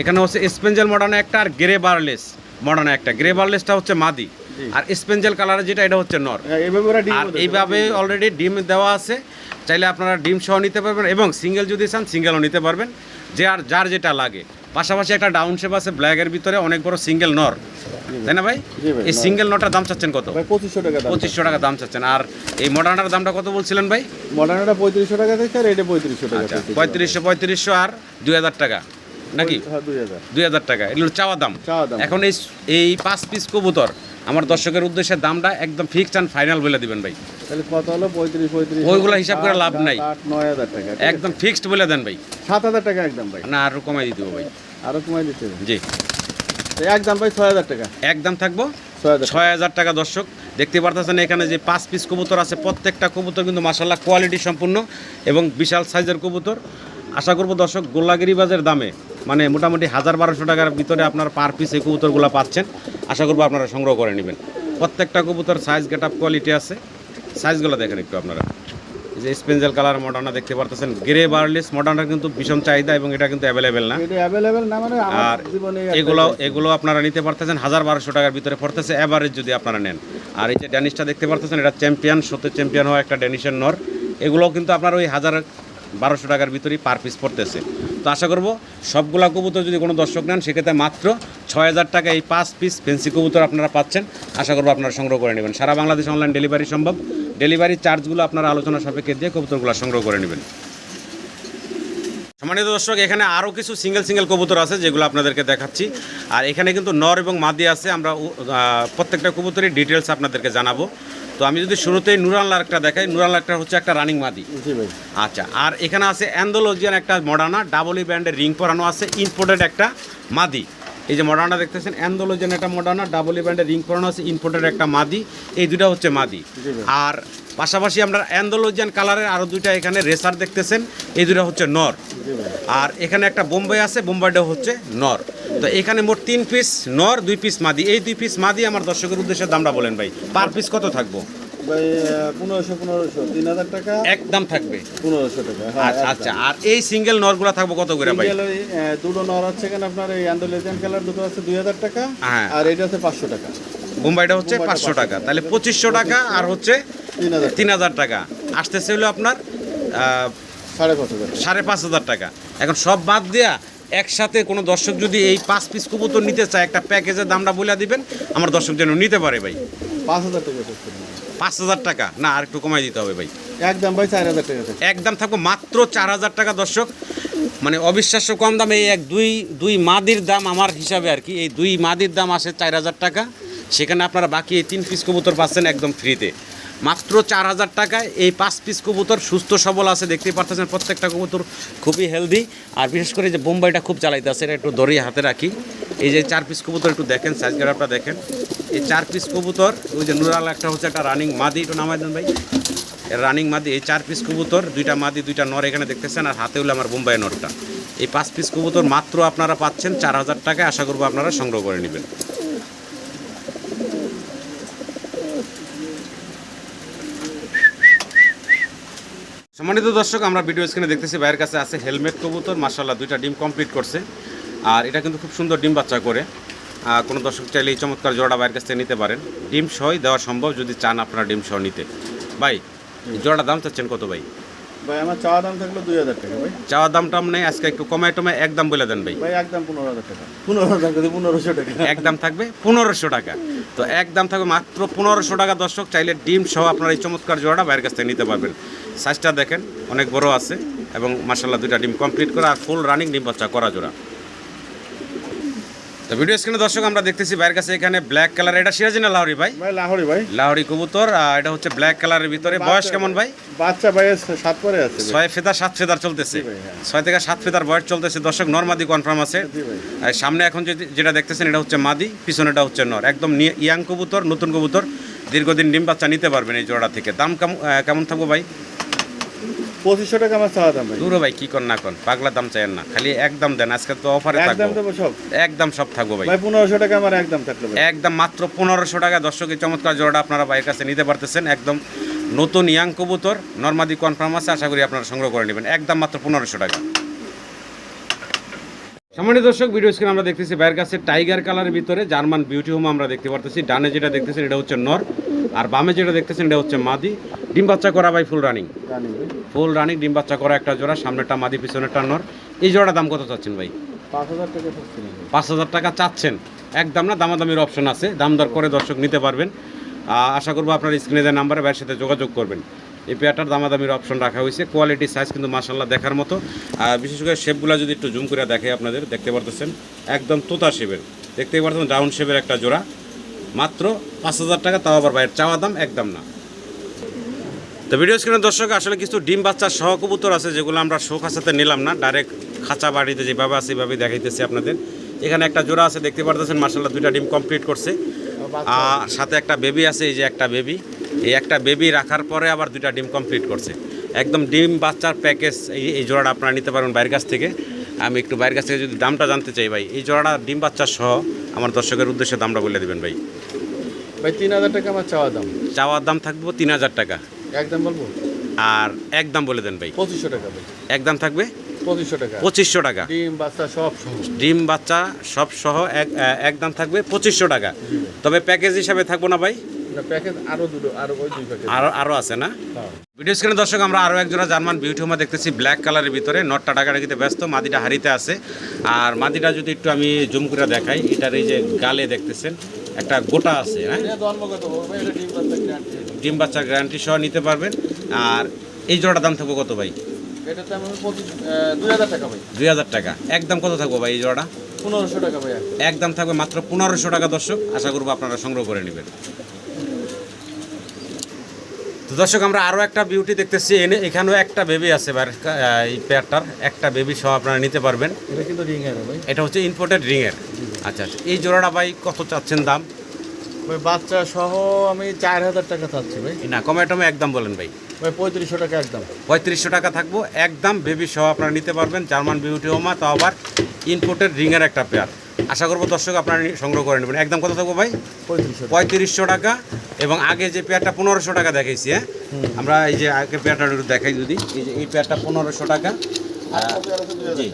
এখানে হচ্ছে স্পেঞ্জেল মডার্না একটা, আর গ্রে বারলেস মডার্না একটা। গ্রে বারলেসটা হচ্ছে মাদি, আর স্পেঞ্জেল কালারের যেটা এটা হচ্ছে নর। আর এইভাবে অলরেডি ডিম দেওয়া আছে, চাইলে আপনারা ডিম সহ নিতে পারবেন এবং সিঙ্গেল যদি চান সিঙ্গেলও নিতে পারবেন, যে আর যার যেটা লাগে। পাশাপাশি একটা ডাউন শেপ আছে ব্ল্যাকের ভিতরে, অনেক বড় সিঙ্গেল নর, তাই না ভাই? এই সিঙ্গেল নটার দাম চাচ্ছেন কত? ভাই 2500 টাকা দাম। 2500 টাকা দাম চাচ্ছেন। আর এই মডার্নার দামটা কত বলছিলেন ভাই? মডার্নটা 3500 টাকা থেকে, আর এটা 3500 টাকা। আচ্ছা, 3500 আর 2000 টাকা নাকি? হ্যাঁ 2000। 2000 টাকা এগুলো চাওয়া দাম। এখন এই 5 পিস কবুতর আমার দর্শকের উদ্দেশ্যে দামটা একদম ফিক্সড অ্যান্ড ফাইনাল বলে দিবেন ভাই। তাহলে কত হলো? 35 ওইগুলো হিসাব করে লাভ নাই, 9000 টাকা একদম ফিক্সড বলে দেন ভাই। 7000 টাকা একদম ভাই। না আরো কমাই দিতে হবে ভাই। আরো কমাই দিতে হবে জি, তো একদম ভাই 6000 টাকা। একদম থাকবো 6000। 6000 টাকা। দর্শক দেখতে পারতেছেন এখানে যে 5 পিস কবুতর আছে, প্রত্যেকটা কবুতর কিন্তু মাশাআল্লাহ কোয়ালিটি সম্পূর্ণ এবং বিশাল সাইজের কবুতর। আশা করবো দর্শক গোল্লাগিরিবাজের দামে মানে মোটামুটি 1000-1200 টাকার ভিতরে আপনার পার পিস এই কবুতরগুলো পাচ্ছেন। আশা করবো আপনারা সংগ্রহ করে নেবেন। প্রত্যেকটা কবুতর সাইজ গেট আপ কোয়ালিটি আছে। সাইজগুলো দেখেন একটু আপনারা। এই যে স্পেঞ্জেল কালার মডার্না দেখতে পারতেছেন, গ্রে বারলেস মডার্নার কিন্তু ভীষণ চাহিদা এবং এটা কিন্তু অ্যাভেলেবেল না। এটা অ্যাভেলেবেল না মানে আর আমার জীবনে এগুলো আপনারা নিতে পারতেছেন 1000-1200 টাকার ভিতরে পড়তেছে এভারেজ যদি আপনারা নেন। আর এই যে ড্যানিশটা দেখতে পারতেছেন, এটা চ্যাম্পিয়ন, শোতে চ্যাম্পিয়ন হওয়া একটা ড্যানিশের নর। এগুলোও কিন্তু আপনার ওই 1000-1200 টাকার ভিতরেই পার পিস পড়তেছে। তো আশা করব সবগুলা কবুতর যদি কোনো দর্শক নেন সেক্ষেত্রে মাত্র 6000 টাকা এই 5 পিস ফেন্সি কবুতর আপনারা পাচ্ছেন। আশা করব আপনারা সংগ্রহ করে নেবেন। সারা বাংলাদেশ অনলাইন ডেলিভারি সম্ভব। ডেলিভারি চার্জগুলো আপনারা আলোচনা সাপেক্ষে দিয়ে কবুতরগুলো সংগ্রহ করে নেবেন। সম্মানিত দর্শক, এখানে আরও কিছু সিঙ্গেল কবুতর আছে যেগুলো আপনাদেরকে দেখাচ্ছি। আর এখানে কিন্তু নর এবং মাদি আছে। আমরা প্রত্যেকটা কবুতরের ডিটেলস আপনাদেরকে জানাবো। তো আমি যদি শুরুতেই নুরাল লার্কটা দেখাই, নুরাল লার্কটা হচ্ছে একটা রানিং মাদি। জি ভাই। আচ্ছা, আর এখানে আছে অ্যান্ডোলজিয়ান একটা মডার্না, ডাবল ই ব্যান্ডের রিং পরানো আছে, ইম্পোর্টেড একটা মাদি। এই যে মডার্না দেখতেছেন, অ্যান্ডোলজিয়ান একটা মডার্না, ডাবল ই ব্যান্ডের রিং পরানো আছে, ইম্পোর্টেড একটা মাদি। এই দুটা হচ্ছে মাদি। আর পাশাপাশি আমরা অ্যান্ডোলজিয়ান কালারের আরও দুইটা এখানে রেসার দেখতেছেন, এই দুটা হচ্ছে নর। আর এখানে একটা বোম্বাই আছে, বোম্বাইটা হচ্ছে নর। তো এখানে মোট 3 পিস নর, 2 পিস মাদি। এই 2 পিস মাদি আমার দর্শকের উদ্দেশ্যে দামটা বলেন ভাই, পার পিস কত থাকবো? ভাই 1500 3000 টাকা একদম থাকবে 1500 টাকা। আচ্ছা আচ্ছা। আর এই সিঙ্গেল নরগুলা থাকবো কত করে ভাই? সিঙ্গেল ওই দুটো নর আছে এখানে আপনার, এই অ্যান্ডোলেজিয়ান কালার দুটো আছে 2000 টাকা। হ্যাঁ। আর এটা আছে 500 টাকা। বোম্বাইটা হচ্ছে 500 টাকা, তাহলে 2500 টাকা আর হচ্ছে 3000 টাকা আসতেছে হলো আপনার 5500 টাকা। এখন সব বাদ দেয়া একসাথে কোনো দর্শক যদি এই 5 পিস কবুতর নিতে চায়, একটা প্যাকেজের দামটা বলে দিবেন, আমার দর্শক যেন নিতে পারে ভাই। 5000 টাকা। 5000 টাকা না, আর একটু কমাই দিতে হবে ভাই। একদম ভাই 4000 টাকা। একদম থাকবো মাত্র 4000 টাকা। দর্শক মানে অবিশ্বাস্য কম দামে এই দুই মাদির দাম আমার হিসাবে আর কি, এই 2 মাদির দাম আসে 4000 টাকা। সেখানে আপনারা বাকি এই 3 পিস কবুতর পাচ্ছেন একদম ফ্রিতে মাত্র 4000 টাকায়। এই 5 পিস কবুতর সুস্থ সবল আছে, দেখতেই পারতেছেন প্রত্যেকটা কবুতর খুবই হেলদি। আর বিশেষ করে যে বোম্বাইটা খুব চালাইতে আছে, এটা একটু দড়িয়ে হাতে রাখি। এই যে 4 পিস কবুতর একটু দেখেন, সাইজ গ্রাফটা দেখেন। এই 4 পিস কবুতর, ওই যে নুরাল একটা হচ্ছে একটা রানিং মাদি, একটু নামাই দেন ভাই। রানিং মাদি, এই 4 পিস কবুতর, 2টা মাদি 2টা নর এখানে দেখতেছেন, আর হাতে হলো আমার বোম্বাই নরটা। এই 5 পিস কবুতর মাত্র আপনারা পাচ্ছেন 4000 টাকায়। আশা করবো আপনারা সংগ্রহ করে নেবেন। সম্মানিত দর্শক, আমরা ভিডিও স্ক্রিনে দেখতেছি ভাইয়ের কাছে আছে হেলমেট কবুতর, মাশাআল্লাহ 2টা ডিম কমপ্লিট করছে। আর এটা কিন্তু খুব সুন্দর ডিম বাচ্চা করে। কোনো দর্শক চাইলে এই চমৎকার জোড়াটা ভাইয়ের কাছ থেকে নিতে পারেন। ডিম সহই দেওয়া সম্ভব যদি চান আপনারা ডিম সহ নিতে। ভাই জোড়াটার দাম চাচ্ছেন কত ভাই? ভাই আমার চাওয়া দাম থাকলো 2000 টাকা ভাই। চাওয়ার দামটা নেই আজকে, একটু কমায় টমায় একদম বলে দেন ভাই। ভাই একদম 15000 টাকা। 1500 টাকা। একদম থাকবে 1500 টাকা। তো একদম থাকবে মাত্র 1500 টাকা। দর্শক চাইলে ডিম সহ আপনারা এই চমৎকার জোড়াটা ভাইয়ের কাছ থেকে নিতে পারবেন। সাইজটা দেখেন অনেক বড় আছে এবং মাশাআল্লাহ 2টা ডিম কমপ্লিট করা আর ফুল রানিং ডিম বাচ্চা করা জোড়া। তো ভিডিও স্ক্রিনে দর্শক আমরা দেখতেছি ভাইয়ের কাছে এখানে ব্ল্যাক কালার, এটা সিরাজি না লাহোরি ভাই? ভাই লাহোরি ভাই। লাহোরি কবুতর, এটা হচ্ছে ব্ল্যাক কালারের ভিতরে। বয়স কেমন ভাই? বাচ্চা বয়স 7 পরে আছে ভাই। 6 ফেদার 7 ফেদার চলতেছে। জি ভাই, হ্যাঁ। 6 থেকে 7 ফেদার বয়স চলতেছে দর্শক। নরমাদি কনফার্ম আছে। জি ভাই। আর সামনে এখন যেটা দেখতেছেন এটা হচ্ছে মাদি, পিছনেটা হচ্ছে নর। একদম ইয়াং কবুতর, নতুন কবুতর, দীর্ঘদিন ডিম বাচ্চা নিতে পারবেন এই জোড়া থেকে। দাম কেমন থাকবো ভাই? 2500 টাকা আমার চাওয়া দাম ভাই। দূর ভাই, কি কর না কর, পাগলা দাম চাইেন না, খালি একদম দেন। আজকে তো অফারে একদম থাকবো, দেবো সব। একদম সব থাকবো ভাই। ভাই 1500 টাকা আমার একদম থাকলো ভাই। একদম মাত্র 1500 টাকা দর্শক। এই চমৎকার জোড়াটা আপনারা ভাইয়ের কাছে নিতে পারতেছেন। একদম নতুন ইয়াং কবুতর, নরমাদি কনফার্ম আছে, আশা করি আপনারা সংগ্রহ করে নেবেন। একদম মাত্র 1500 টাকা। সম্মানিত দর্শক, ভিডিও স্ক্রিনে আমরা দেখতেছি ভাইয়ের কাছে টাইগার কালারের ভিতরে জার্মান বিউটি হোম আমরা দেখতে পারতেছি। ডানে যেটা দেখতেছেন এটা হচ্ছে নর, আর বামে যেটা দেখতেছেন এটা হচ্ছে মাদি। ডিম বাচ্চা করা ভাই, ফুল রানিং। জানি ভাই। ফুল রানিং ডিম বাচ্চা করা একটা জোড়া, সামনেটা মাদি, পিছনেরটা নর। এই জোড়ার দাম কত চাচ্ছেন ভাই? 5000 টাকা চাচ্ছি। 5000 টাকা চাচ্ছেন? একদম না, দামাদামির অপশন আছে, দাম দর করে দর্শক নিতে পারবেন। আশা করবো আপনার স্ক্রিনে যে নাম্বারে ভাইয়ের সাথে যোগাযোগ করবেন। এই পেয়ারটার দামাদামির অপশন রাখা হয়েছে। কোয়ালিটি সাইজ কিন্তু মাশাআল্লাহ দেখার মতো। আর বিশেষ করে শেপগুলো যদি একটু জুম করে দেখে আপনাদের, দেখতে পারতেছেন একদম তোতা শেপের, দেখতেই পারতেছেন রাউন্ড শেপের একটা জোড়া। মাত্র 5000 টাকা, তাও আবার ভাইয়ের চাওয়া দাম, একদম না। তো ভিডিও স্ক্রিনের দর্শক আসলে কিছু ডিম বাচ্চা সহ কবুতর আছে যেগুলো আমরা শো খাঁচাতে নিলাম না, ডাইরেক্ট খাঁচা বাড়িতে যেভাবে আছে সেভাবেই দেখাইতেছি আপনাদের। এখানে একটা জোড়া আছে, দেখতে পারতেছেন মাশাআল্লাহ 2টা ডিম কমপ্লিট করছে। আর সাথে একটা বেবি আছে, এই যে একটা বেবি, এই একটা বেবি রাখার পরে আবার 2টা ডিম কমপ্লিট করছে। একদম ডিম বাচ্চার প্যাকেজ এই জোড়াটা আপনারা নিতে পারবেন বাইরের কাছ থেকে। আমি একটু বাইরের কাছ থেকে যদি দামটা জানতে চাই ভাই, এই জোড়াটা ডিম বাচ্চা সহ আমার দর্শকের উদ্দেশ্যে দামটা বলে দেবেন ভাই। ভাই 3000 টাকা আমার চাওয়া দাম। চাওয়ার দাম থাকবে 3000 টাকা। একদম বলবো? আর একদম বলে দেন ভাই। 2500 টাকা ভাই। একদম থাকবে 2500 টাকা। 2500 টাকা। ডিম বাচ্চা সব সহ। ডিম বাচ্চা সব সহ একদম থাকবে 2500 টাকা। তবে প্যাকেজ হিসাবে থাকবো না ভাই? না, প্যাকেজ আরো দুটো, আরো ওই দুই প্যাকেজ আরো আছে না? হ্যাঁ। ভিডিও স্ক্রিনে দর্শক আমরা আরও এক জোড়া জার্মান বিউটি হোমা দেখতেছি ব্ল্যাক কালারের ভিতরে। নটটা ডাকাডাকিতে ব্যস্ত, মাদিটা হারিতে আছে। আর মাদিটা যদি একটু আমি জুম করে দেখাই, এটার এই যে গালে দেখতেছেন একটা গোটা আছে। হ্যাঁ, এটা জন্মগত ভাই, এটা ডিম বাচ্চা গ্যারান্টি। ডিম বাচ্চার গ্যারান্টি সহ নিতে পারবেন। আর এই জোড়াটার দাম থাকবো কত ভাই? এটা তো আমি 2000 টাকা ভাই। 2000 টাকা। একদম কত থাকবো ভাই এই জোড়াটা? 1500 টাকা ভাই। একদম থাকবে মাত্র 1500 টাকা দর্শক। আশা করবো আপনারা সংগ্রহ করে নেবেন। তো দর্শক আমরা আরও একটা বিউটি দেখতেছি, এখানেও একটা বেবি আছে। এই পেয়ারটার একটা বেবি সহ আপনারা নিতে পারবেন। এটা কিন্তু রিং এর ভাই। এটা হচ্ছে ইম্পোর্টেড রিংয়ের। আচ্ছা আচ্ছা, এই জোড়াটা ভাই কত চাচ্ছেন দাম? ভাই বাচ্চা সহ আমি 4000 টাকা চাচ্ছি ভাই। না, কমে টমে একদম বলেন ভাই। ভাই 3500 টাকা একদম। 3500 টাকা থাকবো একদম, বেবি সহ আপনারা নিতে পারবেন। জার্মান বিউটি হোমা, তাও আবার ইম্পোর্টেড রিংয়ের একটা পেয়ার। আশা করবো দর্শক আপনারা সংগ্রহ করে নেবেন। একদম কত থাকবো ভাই? 3500 টাকা। এবং আগে যে পেয়ারটা 1500 টাকা দেখাইছি, হ্যাঁ আমরা এই যে আগে পেয়ারটা একটু দেখাই যদি, এই যে এই পেয়ারটা 1500 টাকা। জি,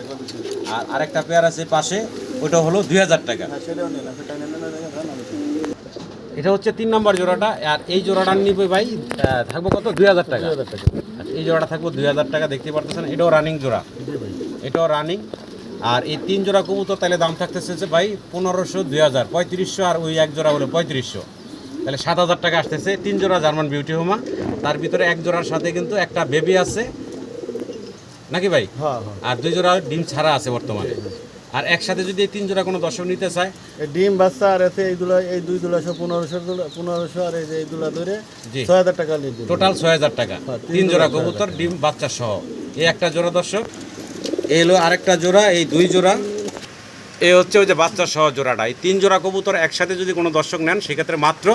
আর আরেকটা পেয়ার আছে পাশে, ওটা হলো 2000 টাকা। এটা হচ্ছে 3 নম্বর জোড়াটা। আর এই জোড়াটা নিবে ভাই থাকবো কত? 2000 টাকা। এই জোড়াটা থাকবো 2000 টাকা। দেখতে পারতেছেন এটাও রানিং জোড়া, এটাও রানিং। আর এই 3 জোড়া কবুতর তাহলে দাম থাকতেছে ভাই 1500, 2000, 3500, আর ওই এক জোড়া হলো 3500। তাহলে 7000 টাকা আসতেছে 3 জোড়া জার্মান বিউটি হোমা। তার ভিতরে এক জোড়ার সাথে কিন্তু একটা বেবি আছে নাকি ভাই? হ্যাঁ। আর 2 জোড়া ডিম ছাড়া আছে বর্তমানে। আর একসাথে যদি এই 3 জোড়া কোনো দর্শক নিতে চায়, এই ডিম বাচ্চা আর এতে এই দুই দুলা সব 1500 আর এই যে এই দুলা ধরে জি 6000 টাকা নিয়ে দিন। টোটাল 6000 টাকা। হ্যাঁ, 3 জোড়া কবুতর ডিম বাচ্চা সহ। এই একটা জোড়া দর্শক, এই হলো আরেকটা জোড়া, এই 2 জোড়া, এই হচ্ছে ওই যে বাচ্চা সহ জোড়াটা। এই 3 জোড়া কবুতর একসাথে যদি কোনো দর্শক নেন, সেক্ষেত্রে মাত্র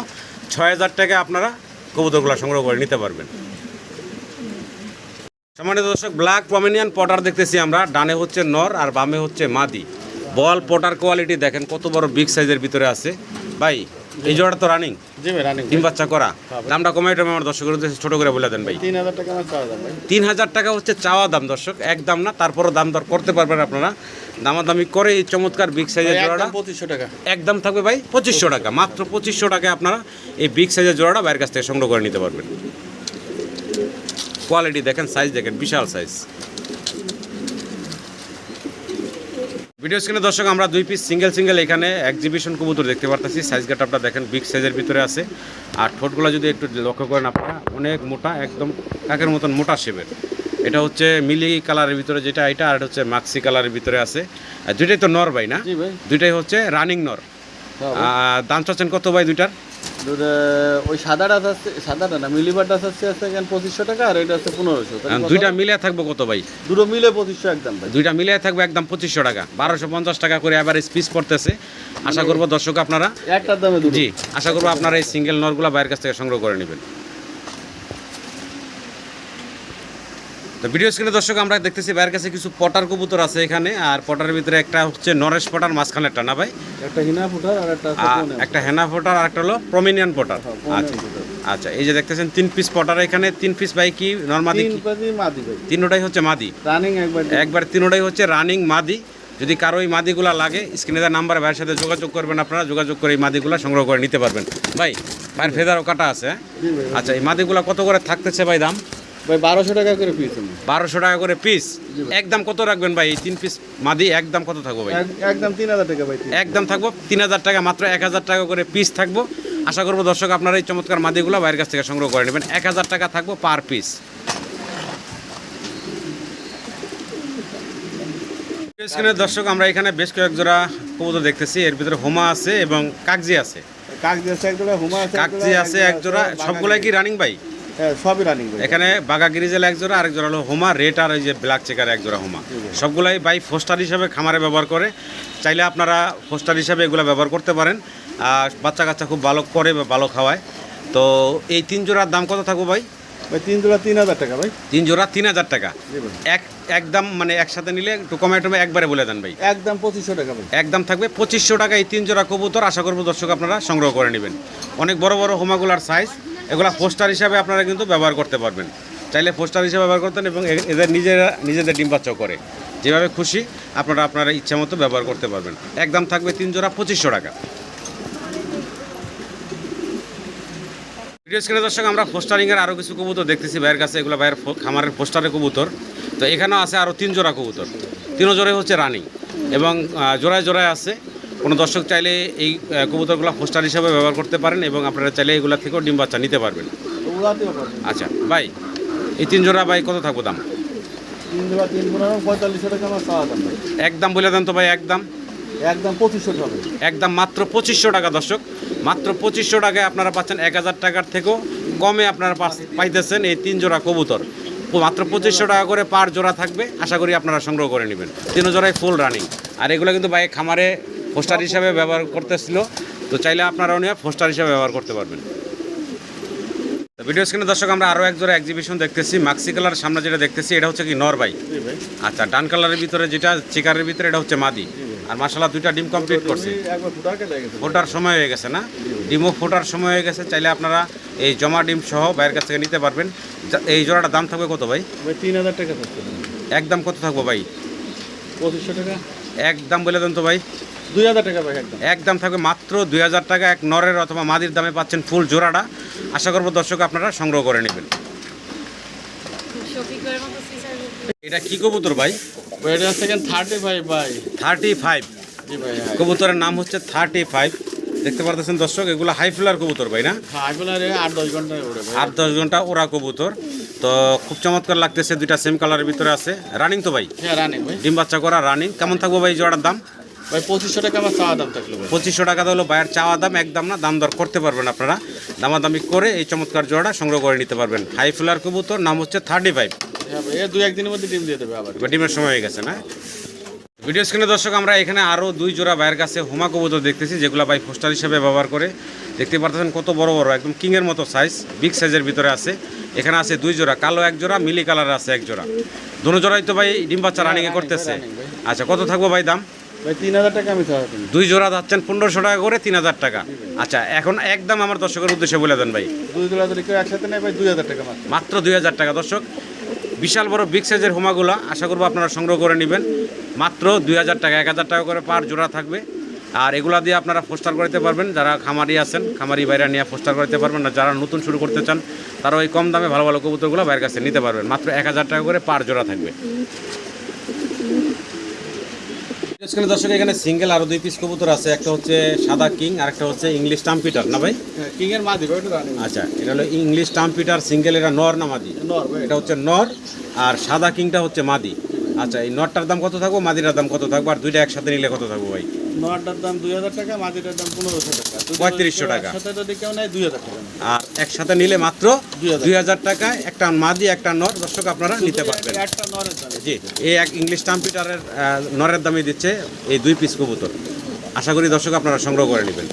6000 টাকা আপনারা কবুতরগুলো সংগ্রহ করে নিতে পারবেন। সম্মানিত দর্শক, ব্ল্যাক পমেনিয়ান পটার দেখতেছি আমরা। ডানে হচ্ছে নর আর বামে হচ্ছে মাদি। বল পটার কোয়ালিটি দেখেন কত বড় বিগ সাইজের ভিতরে আছে ভাই। এই জোড়া তো রানিং, জি ভাই রানিং। ডিম বাচ্চা করা। দামটা কমাই টমে আমার দর্শকের উদ্দেশ্যে ছোট করে বলে দেন ভাই। 3000 টাকা আমার চাওয়া দাম ভাই। 3000 টাকা হচ্ছে চাওয়া দাম দর্শক, একদম না। তারপরও দাম দর করতে পারবেন আপনারা, দামাদামি করে। এই চমৎকার বিগ সাইজের জোড়াটা 2500 টাকা একদম থাকবে ভাই 2500 টাকা। মাত্র 2500 টাকায় আপনারা এই বিগ সাইজের জোড়াটা বাইরের কাছ থেকে সংগ্রহ করে নিতে পারবেন। কোয়ালিটি দেখেন, সাইজ দেখেন, বিশাল সাইজ। ভিডিও স্ক্রিনে দর্শক আমরা 2 পিস সিঙ্গেল এখানে এক্সিবিশন কবুতর দেখতে পারতেছি। সাইজ গেটআপটা দেখেন, বিগ সাইজের ভিতরে আছে। আর ঠোঁটগুলো যদি একটু লক্ষ্য করেন আপনারা, অনেক মোটা, একদম কাকের মতন মোটা শেপের। এটা হচ্ছে মিলি কালারের ভিতরে যেটা এটা, আর এটা হচ্ছে মাক্সি কালারের ভিতরে আছে। আর দুইটাই তো নর ভাই না? জি ভাই। দুইটাই হচ্ছে রানিং নর। হ্যাঁ ভাই। দাম চাচ্ছেন কত ভাই দুইটার? ওই সাদাটা আছে, সাদাটা না মিলিবারটা আছে এখন 2500 টাকা, আর এটা আছে 1500। দুইটা মিলে থাকবে কত ভাই? দুটো মিলে 2500 একদম ভাই। দুইটা মিলে থাকবে একদম 2500 টাকা, 1250 টাকা করে এভারেজ পিস পড়তেছে। আশা করবো দর্শক আপনারা, একটার দামে দুটো। জি আশা করবো আপনারা এই সিঙ্গেল নরগুলো বাইরের কাছ থেকে সংগ্রহ করে নেবেন। তো ভিডিও স্ক্রিনে দর্শক আমরা দেখতেছি বাইরের কাছে কিছু পটার কবুতর আছে এখানে, আর পটারের ভিতরে একটা হচ্ছে নরেশ পটার মাঝখানেরটা না ভাই? একটা হিনা ফুটার আর একটা আছে পনে। একটা হেনা পটার আর একটা হলো প্রমিনিয়ান পটার। হ্যাঁ, পনে আচ্ছা ফুটার। আচ্ছা, এই যে দেখতেছেন 3 পিস পটার এখানে। 3 পিস ভাই কি নরমাদি? 3 পাজি মাদি ভাই। তিনোটাই হচ্ছে মাদি, রানিং একবার তিনোটাই হচ্ছে রানিং মাদি। যদি কারো এই মাদিগুলা লাগে স্ক্রিনে দেওয়া নাম্বার ভাইয়ের সাথে যোগাযোগ করবেন, আপনারা যোগাযোগ করে এই মাদিগুলা সংগ্রহ করে নিতে পারবেন। ভাই ভাইয়ের ফেদারও কাটা আছে, হ্যাঁ? জি ভাই। আচ্ছা, এই মাদিগুলা কত করে থাকতেছে ভাই দাম? ভাই 1200 টাকা করে পিস। 1200 টাকা করে পিস। জি ভাই। একদম কত রাখবেন ভাই এই 3 পিস মাদি? একদম কত থাকবো ভাই? একদম 3000 টাকা ভাই। একদম থাকবো 3000 টাকা, মাত্র 1000 টাকা করে পিস থাকবো। আশা করবো দর্শক আপনারা এই চমৎকার মাদিগুলো বাইরের কাছ থেকে সংগ্রহ করে নেবেন। 1000 টাকা থাকবো পার পিস। স্ক্রিনের দর্শক আমরা এখানে বেশ কয়েক জোড়া কবুতর দেখতেছি, এর ভিতরে হোমা আছে এবং কাকজি আছে। কাকজি আছে এক জোড়া, হুমা আছে কাকজি আছে এক জোড়া, সবগুলাই কি রানিং ভাই? হ্যাঁ সবই রানিং ভাই। এখানে বাগা গিরিজেল এক জোড়া, আরেক জোড়া হলো হোমা রেড, আর ওই যে ব্ল্যাক চেকার এক জোড়া হোমা। সবগুলাই ভাই ফোস্টার হিসাবে খামারে ব্যবহার করে, চাইলে আপনারা ফোস্টার হিসাবে এগুলো ব্যবহার করতে পারেন। আর বাচ্চা কাচ্চা খুব ভালো করে বা ভালো খাওয়ায়। তো এই 3 জোড়ার দাম কত থাকবো ভাই? ভাই 3 জোড়া 3000 টাকা ভাই। 3 জোড়া 3000 টাকা। জি ভাই। একদম মানে একসাথে নিলে একটু কমে টমে একবারে বলে দেন ভাই। একদম 2500 টাকা ভাই। একদম থাকবে 2500 টাকা এই 3 জোড়া কবুতর। আশা করবো দর্শক আপনারা সংগ্রহ করে নেবেন। অনেক বড় বড় হোমাগুলার সাইজ, এগুলা পোস্টার হিসাবে আপনারা কিন্তু ব্যবহার করতে পারবেন। চাইলে পোস্টার হিসাবে ব্যবহার করতেন, এবং এদের নিজেদের ডিম বাচ্চাও করে। যেভাবে খুশি আপনারা ইচ্ছা মতো ব্যবহার করতে পারবেন। একদম থাকবে 3 জোড়া 2500 টাকা। ভিডিও স্ক্রিনে দর্শক আমরা পোস্টারিংয়ের আরও কিছু কবুতর দেখতেছি ভাইয়ের কাছে, এগুলো ভাইয়ের খামারের পোস্টারের কবুতর। তো এখানেও আছে আরও 3 জোড়া কবুতর, 3 জোড়াই হচ্ছে রানিং এবং জোড়ায় জোড়ায় আছে। কোনো দর্শক চাইলে এই কবুতরগুলো পোস্টার হিসাবে ব্যবহার করতে পারেন, এবং আপনারা চাইলে এগুলো থেকেও ডিম বাচ্চা নিতে পারবেন। ওগুলাতেও পারবেন। আচ্ছা ভাই, এই 3 জোড়া ভাই কত থাকবো দাম? 3 জোড়া 3 গুণা 4500 টাকা আমার চাওয়া দাম ভাই। একদম বলে দেন তো ভাই। একদম 2500 টাকা ভাই। একদম মাত্র 2500 টাকা দর্শক। মাত্র 2500 টাকায় আপনারা পাচ্ছেন 1000 টাকার থেকেও কমে আপনারা পাইতেছেন এই 3 জোড়া কবুতর। মাত্র 2500 টাকা করে পার জোড়া থাকবে। আশা করি আপনারা সংগ্রহ করে নেবেন। 3 জোড়াই ফুল রানিং। আর এগুলো কিন্তু ভাই খামারে পোস্টার হিসাবে ব্যবহার করতেছিল, তো চাইলে আপনারাও নিয়ে পোস্টার হিসাবে ব্যবহার করতে পারবেন। ভিডিও স্ক্রিনে দর্শক আমরা আরও এক জোড়া এক্সিবিশন দেখতেছি। মাক্সি কালার সামনে যেটা দেখতেছি এটা হচ্ছে কি নর ভাই? জি ভাই। আচ্ছা, ডান কালারের ভিতরে যেটা চেকারের ভিতরে এটা হচ্ছে মাদি। আর মাশাআল্লাহ দুইটা ডিম কমপ্লিট করছে। একবার ফুটার কেটে গেছে। ফোটার সময় হয়ে গেছে না? ডিমও ফোটার সময় হয়ে গেছে। চাইলে আপনারা এই জমা ডিম সহ বাইরের কাছ থেকে নিতে পারবেন। এই জোড়াটার দাম থাকবে কত ভাই? ভাই 3000 টাকা থাকছে। একদম কত থাকবো ভাই? 2500 টাকা। একদম বলে দেন তো ভাই। 2000 টাকা ভাই একদম। একদম থাকবে মাত্র 2000 টাকা। এক নরের অথবা মাদির দামে পাচ্ছেন ফুল জোড়াটা। আশা করবো দর্শক আপনারা সংগ্রহ করে নেবেন। শফিকের মতো সিসার এটা কি কবুতর ভাই? ভাই এটা সেকেন্ড 35 ভাই। 35। জি ভাই। কবুতরের নাম হচ্ছে 35। দেখতে পারতেছেন দর্শক, এগুলো হাই ফ্লার কবুতর ভাই না? হ্যাঁ এগুলা 8-10 ঘন্টা ওড়ে ভাই। 8-10 ঘন্টা ওরা কবুতর। তো খুব চমৎকার লাগতেছে। দুইটা সেম কালারের ভিতরে আছে। রানিং তো ভাই? হ্যাঁ রানিং ভাই। ডিম বাচ্চা করা রানিং। কেমন থাকবো ভাই জোড়ার দাম? ভাই 2500 টাকা আমার চাওয়া দাম থাকলো ভাই। 2500 টাকা হলো ভাইয়ের চাওয়া দাম। একদম না, দাম দর করতে পারবেন আপনারা। দামাদামি করে এই চমৎকার জোড়াটা সংগ্রহ করে নিতে পারবেন। হাই ফ্লার কবুতর, নাম হচ্ছে 35। হ্যাঁ ভাই, এই 2-1 দিনের মধ্যে ডিম দিয়ে দেবে আবার। এবার ডিমের সময় হয়ে গেছে না? ভিডিও স্ক্রিনে দর্শক আমরা এখানে আরও 2 জোড়া ভাইয়ের কাছে হোমা কবুতর দেখতেছি, যেগুলো ভাই পোস্টার হিসেবে ব্যবহার করে। দেখতে পারতেছেন কত বড় বড়, একদম কিংয়ের মতো সাইজ, বিগ সাইজের ভিতরে আছে। এখানে আছে 2 জোড়া, কালো এক জোড়া, মিলি কালার আছে এক জোড়া। দুটো জোড়াই তো ভাই ডিম বাচ্চা রানিংয়ে করতেছে। আচ্ছা, কত থাকবো ভাই দাম? ভাই 3000 টাকা আমি চাওয়া দাম। 2 জোড়া যাচ্ছেন 1500 টাকা করে, 3000 টাকা। আচ্ছা, এখন একদম আমার দর্শকের উদ্দেশ্যে বলে দেন ভাই। 2 জোড়া যদি কেউ একসাথে নেয় ভাই 2000 টাকা মাত্র। মাত্র 2000 টাকা দর্শক। বিশাল বড় বিগ সাইজের হোমাগুলা আশা করবো আপনারা সংগ্রহ করে নেবেন। মাত্র 2000 টাকা, 1000 টাকা করে পার জোড়া থাকবে। আর এগুলা দিয়ে আপনারা পোস্টার করতে পারবেন। যারা খামারি আছেন, খামারি বাইরে নিয়ে পোস্টার করতে পারবেন। না যারা নতুন শুরু করতে চান, তারা ওই কম দামে ভালো ভালো কবুতরগুলো বাইরের কাছে নিতে পারবেন। মাত্র 1000 টাকা করে পার জোড়া থাকবে। আজকাল দর্শক এখানে সিঙ্গেল আরো 2 পিস কবুতর আছে, একটা হচ্ছে সাদা কিং আর একটা হচ্ছে ইংলিশ টাম্পিটার না ভাই? কিং এর মাদি ভাই, এটা রানিং। আচ্ছা, এটা হলো ইংলিশ টাম্পিটার সিঙ্গেল, এটা নর না মাদি? নর ভাই। এটা হচ্ছে নর আর সাদা কিংটা হচ্ছে মাদি। আচ্ছা, এই নরটার দাম কত থাকবো, মাদিটার দাম কত থাকবো, আর দুইটা একসাথে নিলে কত থাকবো ভাই? নরটার দাম 2000 টাকা, মাদিটার দাম 1500 টাকা। 3500 টাকা। সাথে যদি কেউ নেয় 2000 টাকা। আর একসাথে নিলে মাত্র 2000 টাকায় একটা মাদি একটা নর দর্শক আপনারা নিতে পারবেন। একটা নরের দাম। জি, এই এক ইংলিশ টাম্পিটারের নরের দামে দিচ্ছে এই 2 পিস কবুতর। আশা করি দর্শক আপনারা সংগ্রহ করে নেবেন।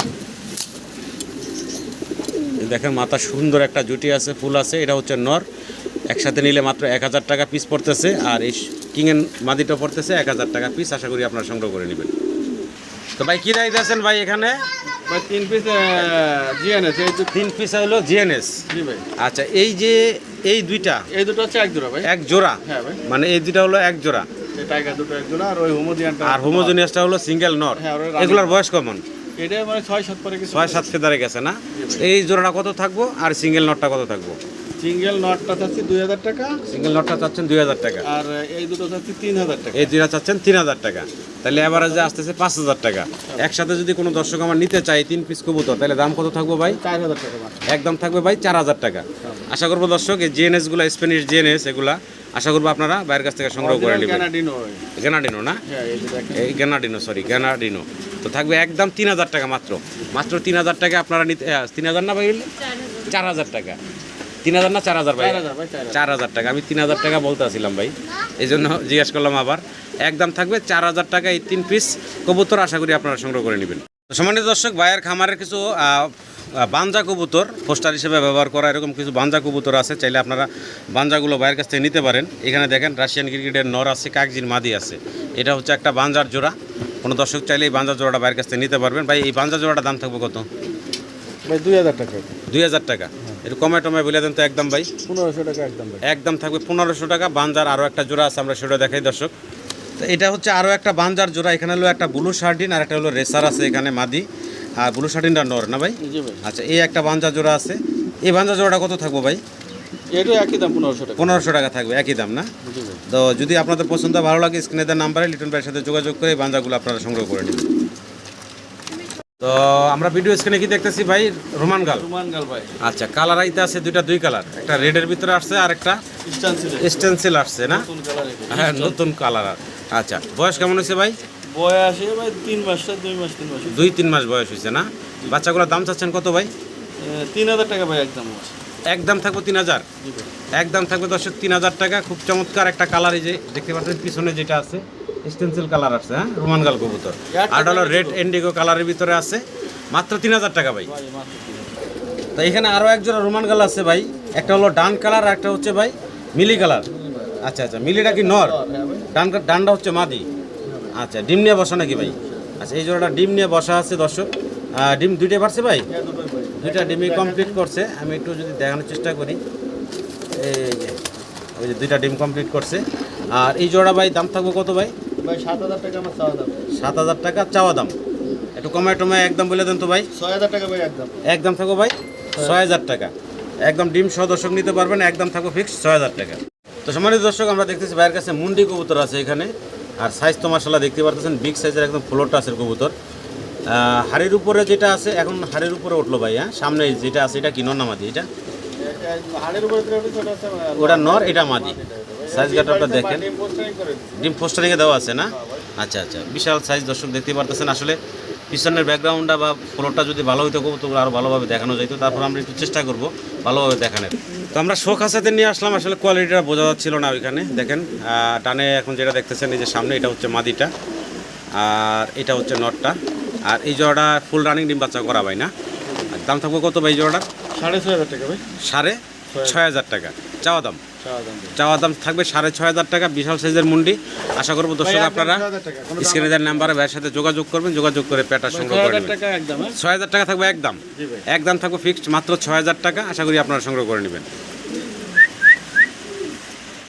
দেখেন মাথা সুন্দর একটা জুটি আছে, ফুল আছে, এটা হচ্ছে নর। একসাথে নিলে মাত্র 1000 টাকা পিস পড়তেছে, আর এই কিংয়ের মাদিটা পড়তেছে 1000 টাকা পিস। আশা করি আপনারা সংগ্রহ করে নেবেন। তো ভাই কী রাইতে আছেন ভাই এখানে? ভাই 3 পিস জিএনএস, এই 3 পিস হলো জিএনএস। জি ভাই। আচ্ছা, এই যে এই দুইটা এই দুটো হচ্ছে এক জোড়া ভাই। এক জোড়া? হ্যাঁ ভাই। মানে এই দুইটা হলো এক জোড়া, এই টাইগার দুটো এক জোড়া, আর ওই হোমোজিয়ানটা আর হোমোজেনিয়াসটা হলো সিঙ্গেল নর। হ্যাঁ, ওরা রানিং। এগুলোর বয়স কেমন? এটা মানে 6-7 পরে কিছু। 6-7 ফেদারে গেছে না? এই জোড়াটা কত থাকবো আর সিঙ্গেল নটটা কত থাকবো? সিঙ্গেল নটটা চাচ্ছি 2000 টাকা, সিঙ্গেল নটটা চাচ্ছেন 2000 টাকা, আর এই দুটো চাচ্ছি 3000 টাকা। এই দুইটা চাচ্ছেন 3000 টাকা। তাহলে এভারেজে আসতেছে 5000 টাকা। একসাথে যদি কোনো দর্শক আমার নিতে চাই 3 পিস কবুতর, তাহলে দাম কত থাকবো ভাই? 4000 টাকা মাত্র। একদম থাকবে ভাই 4000 টাকা। আশা করবো দর্শক এই জিএনএসগুলো, স্প্যানিশ জিএনএস, এগুলা আশা করবো আপনারা বাইরের কাছ থেকে সংগ্রহ করে নেবেন। ক্যানাডিনো। গ্যানাডিনো না? হ্যাঁ, এই যে দেখেন। এই গ্যানাডিনো তো থাকবে একদম 3000 টাকা মাত্র। মাত্র 3000 টাকা আপনারা নিতে 3000 না ভাই? 4000 টাকা। 3000 না 4000 ভাই? 4000 ভাই, 4000। 4000 টাকা। আমি 3000 টাকা বলতে আসছিলাম ভাই, এই জন্য জিজ্ঞাসা করলাম আবার। একদম থাকবে 4000 টাকা এই 3 পিস কবুতর। আশা করি আপনারা সংগ্রহ করে নেবেন। সম্মানিত দর্শক, ভাইয়ের খামারের কিছু বাঞ্জা কবুতর পোস্টার হিসেবে ব্যবহার করা এরকম কিছু বাঞ্জা কবুতর আছে, চাইলে আপনারা বাঞ্জাগুলো ভাইয়ের কাছ থেকে নিতে পারেন। এখানে দেখেন রাশিয়ান ক্রিকেটের নর আছে, কাকজির মাদি আছে। এটা হচ্ছে একটা বাঞ্জার জোড়া। কোনো দর্শক চাইলে এই বাঞ্জা জোড়াটা ভাইয়ের কাছ থেকে নিতে পারবেন। ভাই এই বাঞ্জা জোড়াটার দাম থাকবে কত? ভাই 2000 টাকা। 2000 টাকা। একটু কমে টমে বলে দেন তো একদম ভাই। 1500 টাকা একদম ভাই। একদম থাকবে 1500 টাকা। বাঞ্জার আরও একটা জোড়া আছে, আমরা সেটা দেখাই দর্শক। তো এটা হচ্ছে আরও একটা বাঞ্জার জোড়া। এখানে হলো একটা ব্লু শার্টিন আর একটা হলো রেসার আছে এখানে মাদি, আর ব্লু শার্টিনটা নর না ভাই? জি ভাই। আচ্ছা, এই একটা বাঞ্জা জোড়া আছে। এই বাঞ্জা জোড়াটা কত থাকবো ভাই? এটা একই দাম 1500 টাকা। 1500 টাকা থাকবে, একই দাম না? জি ভাই। তো যদি আপনাদের পছন্দ ভালো লাগে স্ক্রিনে দেওয়া নাম্বারে লিটন ভাইয়ের সাথে যোগাযোগ করে এই বাঞ্জাগুলো আপনারা সংগ্রহ করে নেবেন। তো আমরা ভিডিও স্ক্রিনে কি দেখতেছি ভাই? রোমান গাল। রোমান গাল ভাই। আচ্ছা, কালার আইতে আছে দুইটা, 2 কালার, একটা রেডের ভিতরে আসছে আর একটা স্টেনসিল। স্টেনসিল আসছে না? নতুন কালার এটা। হ্যাঁ, নতুন কালার। আচ্ছা, বয়স কেমন হয়েছে ভাই? বয়স আসে ভাই 3 মাস, 2 মাস 3 মাস। 2-3 মাস বয়স হয়েছে না? বাচ্চাগুলোর দাম চাচ্ছেন কত ভাই? 3000 টাকা ভাই একদম। একদম থাকবো 3000। জি ভাই। একদম থাকবে দর্শক 3000 টাকা। খুব চমৎকার একটা কালার, এই যে দেখতে পাচ্ছেন পিছনে যেটা আছে স্টেনসিল কালার আছে, হ্যাঁ, রোমান গাল কবুতর। আর হলো রেড ইন্ডিগো কালারের ভিতরে আছে, মাত্র 3000 টাকা ভাই। ভাই মাত্র 3000। তো এখানে আরও এক জোড়া রোমান গাল আছে ভাই, একটা হলো ডান কালার আর একটা হচ্ছে ভাই মিলি কালার। আচ্ছা আচ্ছা, মিলিটা কি নর? হ্যাঁ ভাই। ডানটা হচ্ছে মাদি। আচ্ছা, ডিম নিয়ে বসা নাকি ভাই? আচ্ছা, এই জোড়াটা ডিম নিয়ে বসা আছে দর্শক। ডিম দুইটাই পারছে ভাই? হ্যাঁ, দুটোই ভাই। দুইটা ডিমই কমপ্লিট করছে। আমি একটু যদি দেখানোর চেষ্টা করি, এই যে ওই যে 2টা ডিম কমপ্লিট করছে। আর এই জোড়া ভাই দাম থাকবে কত ভাই? ভাই 7000 টাকা আমার চাওয়া দাম। 7000 টাকা চাওয়া দাম। একটু কমায় টমায় একদম বলে দেন তো ভাই। 6000 টাকা ভাই একদম। একদম থাকবো ভাই 6000 টাকা। একদম ডিম সহ দর্শক নিতে পারবেন, একদম থাকবো ফিক্সড 6000 টাকা। তো সম্মানিত দর্শক, আমরা দেখতেছি ভাইয়ের কাছে মুন্ডি কবুতর আছে এখানে। আর সাইজ তো মাশাআল্লাহ দেখতে পারতেছেন, বিগ সাইজের একদম ফ্লোর টাচের কবুতর। হাড়ির উপরে যেটা আছে, এখন হাড়ির উপরে উঠলো ভাই। হ্যাঁ, সামনে যেটা আছে এটা কি নর না মাদি? এটা হাড়ের উপরে দিলে ওটা ছোট আছে। ওটা নর, এটা মাদি। সাইজ গাটাটা দেখেন, ডিম পোস্টারিং করে দিছি। ডিম পোস্টারিংয়ে দেওয়া আছে না? আচ্ছা আচ্ছা, বিশাল সাইজ দর্শক দেখতে পারতেছেন। আসলে পিছনের ব্যাকগ্রাউন্ডটা বা ফ্লোরটা যদি ভালো হইতো কবুতরগুলো আরও ভালোভাবে দেখানো যেত। তারপর আমরা একটু চেষ্টা করব ভালোভাবে দেখানোর। তো আমরা শোক হাসাতে নিয়ে আসলাম, আসলে কোয়ালিটিটা বোঝা যাচ্ছিল না ওইখানে। দেখেন টানে এখন যেটা দেখতেছেন এই যে সামনে, এটা হচ্ছে মাদিটা আর এটা হচ্ছে নটটা। আর এই জোড়াটা ফুল রানিং ডিম বাচ্চা করা ভাই না? আর দাম থাকবে কত ভাই জোড়াটা? 6500 টাকা ভাই। 6500 টাকা চাওয়া দাম। চাওয়া দাম ভাই। চাওয়া দাম থাকবে 6500 টাকা। বিশাল সাইজের মুন্ডি। আশা করবো দর্শক আপনারা 6000 টাকা। কোনো স্ক্রিনে দেওয়ার নাম্বারে ভাইয়ের সাথে যোগাযোগ করবেন, যোগাযোগ করে পেটা সংগ্রহ করে 6000 নেবেন। টাকা একদম। হ্যাঁ 6000 টাকা থাকবে একদম। জি ভাই। একদম থাকবে ফিক্সড মাত্র 6000 টাকা। আশা করি আপনারা সংগ্রহ করে নেবেন।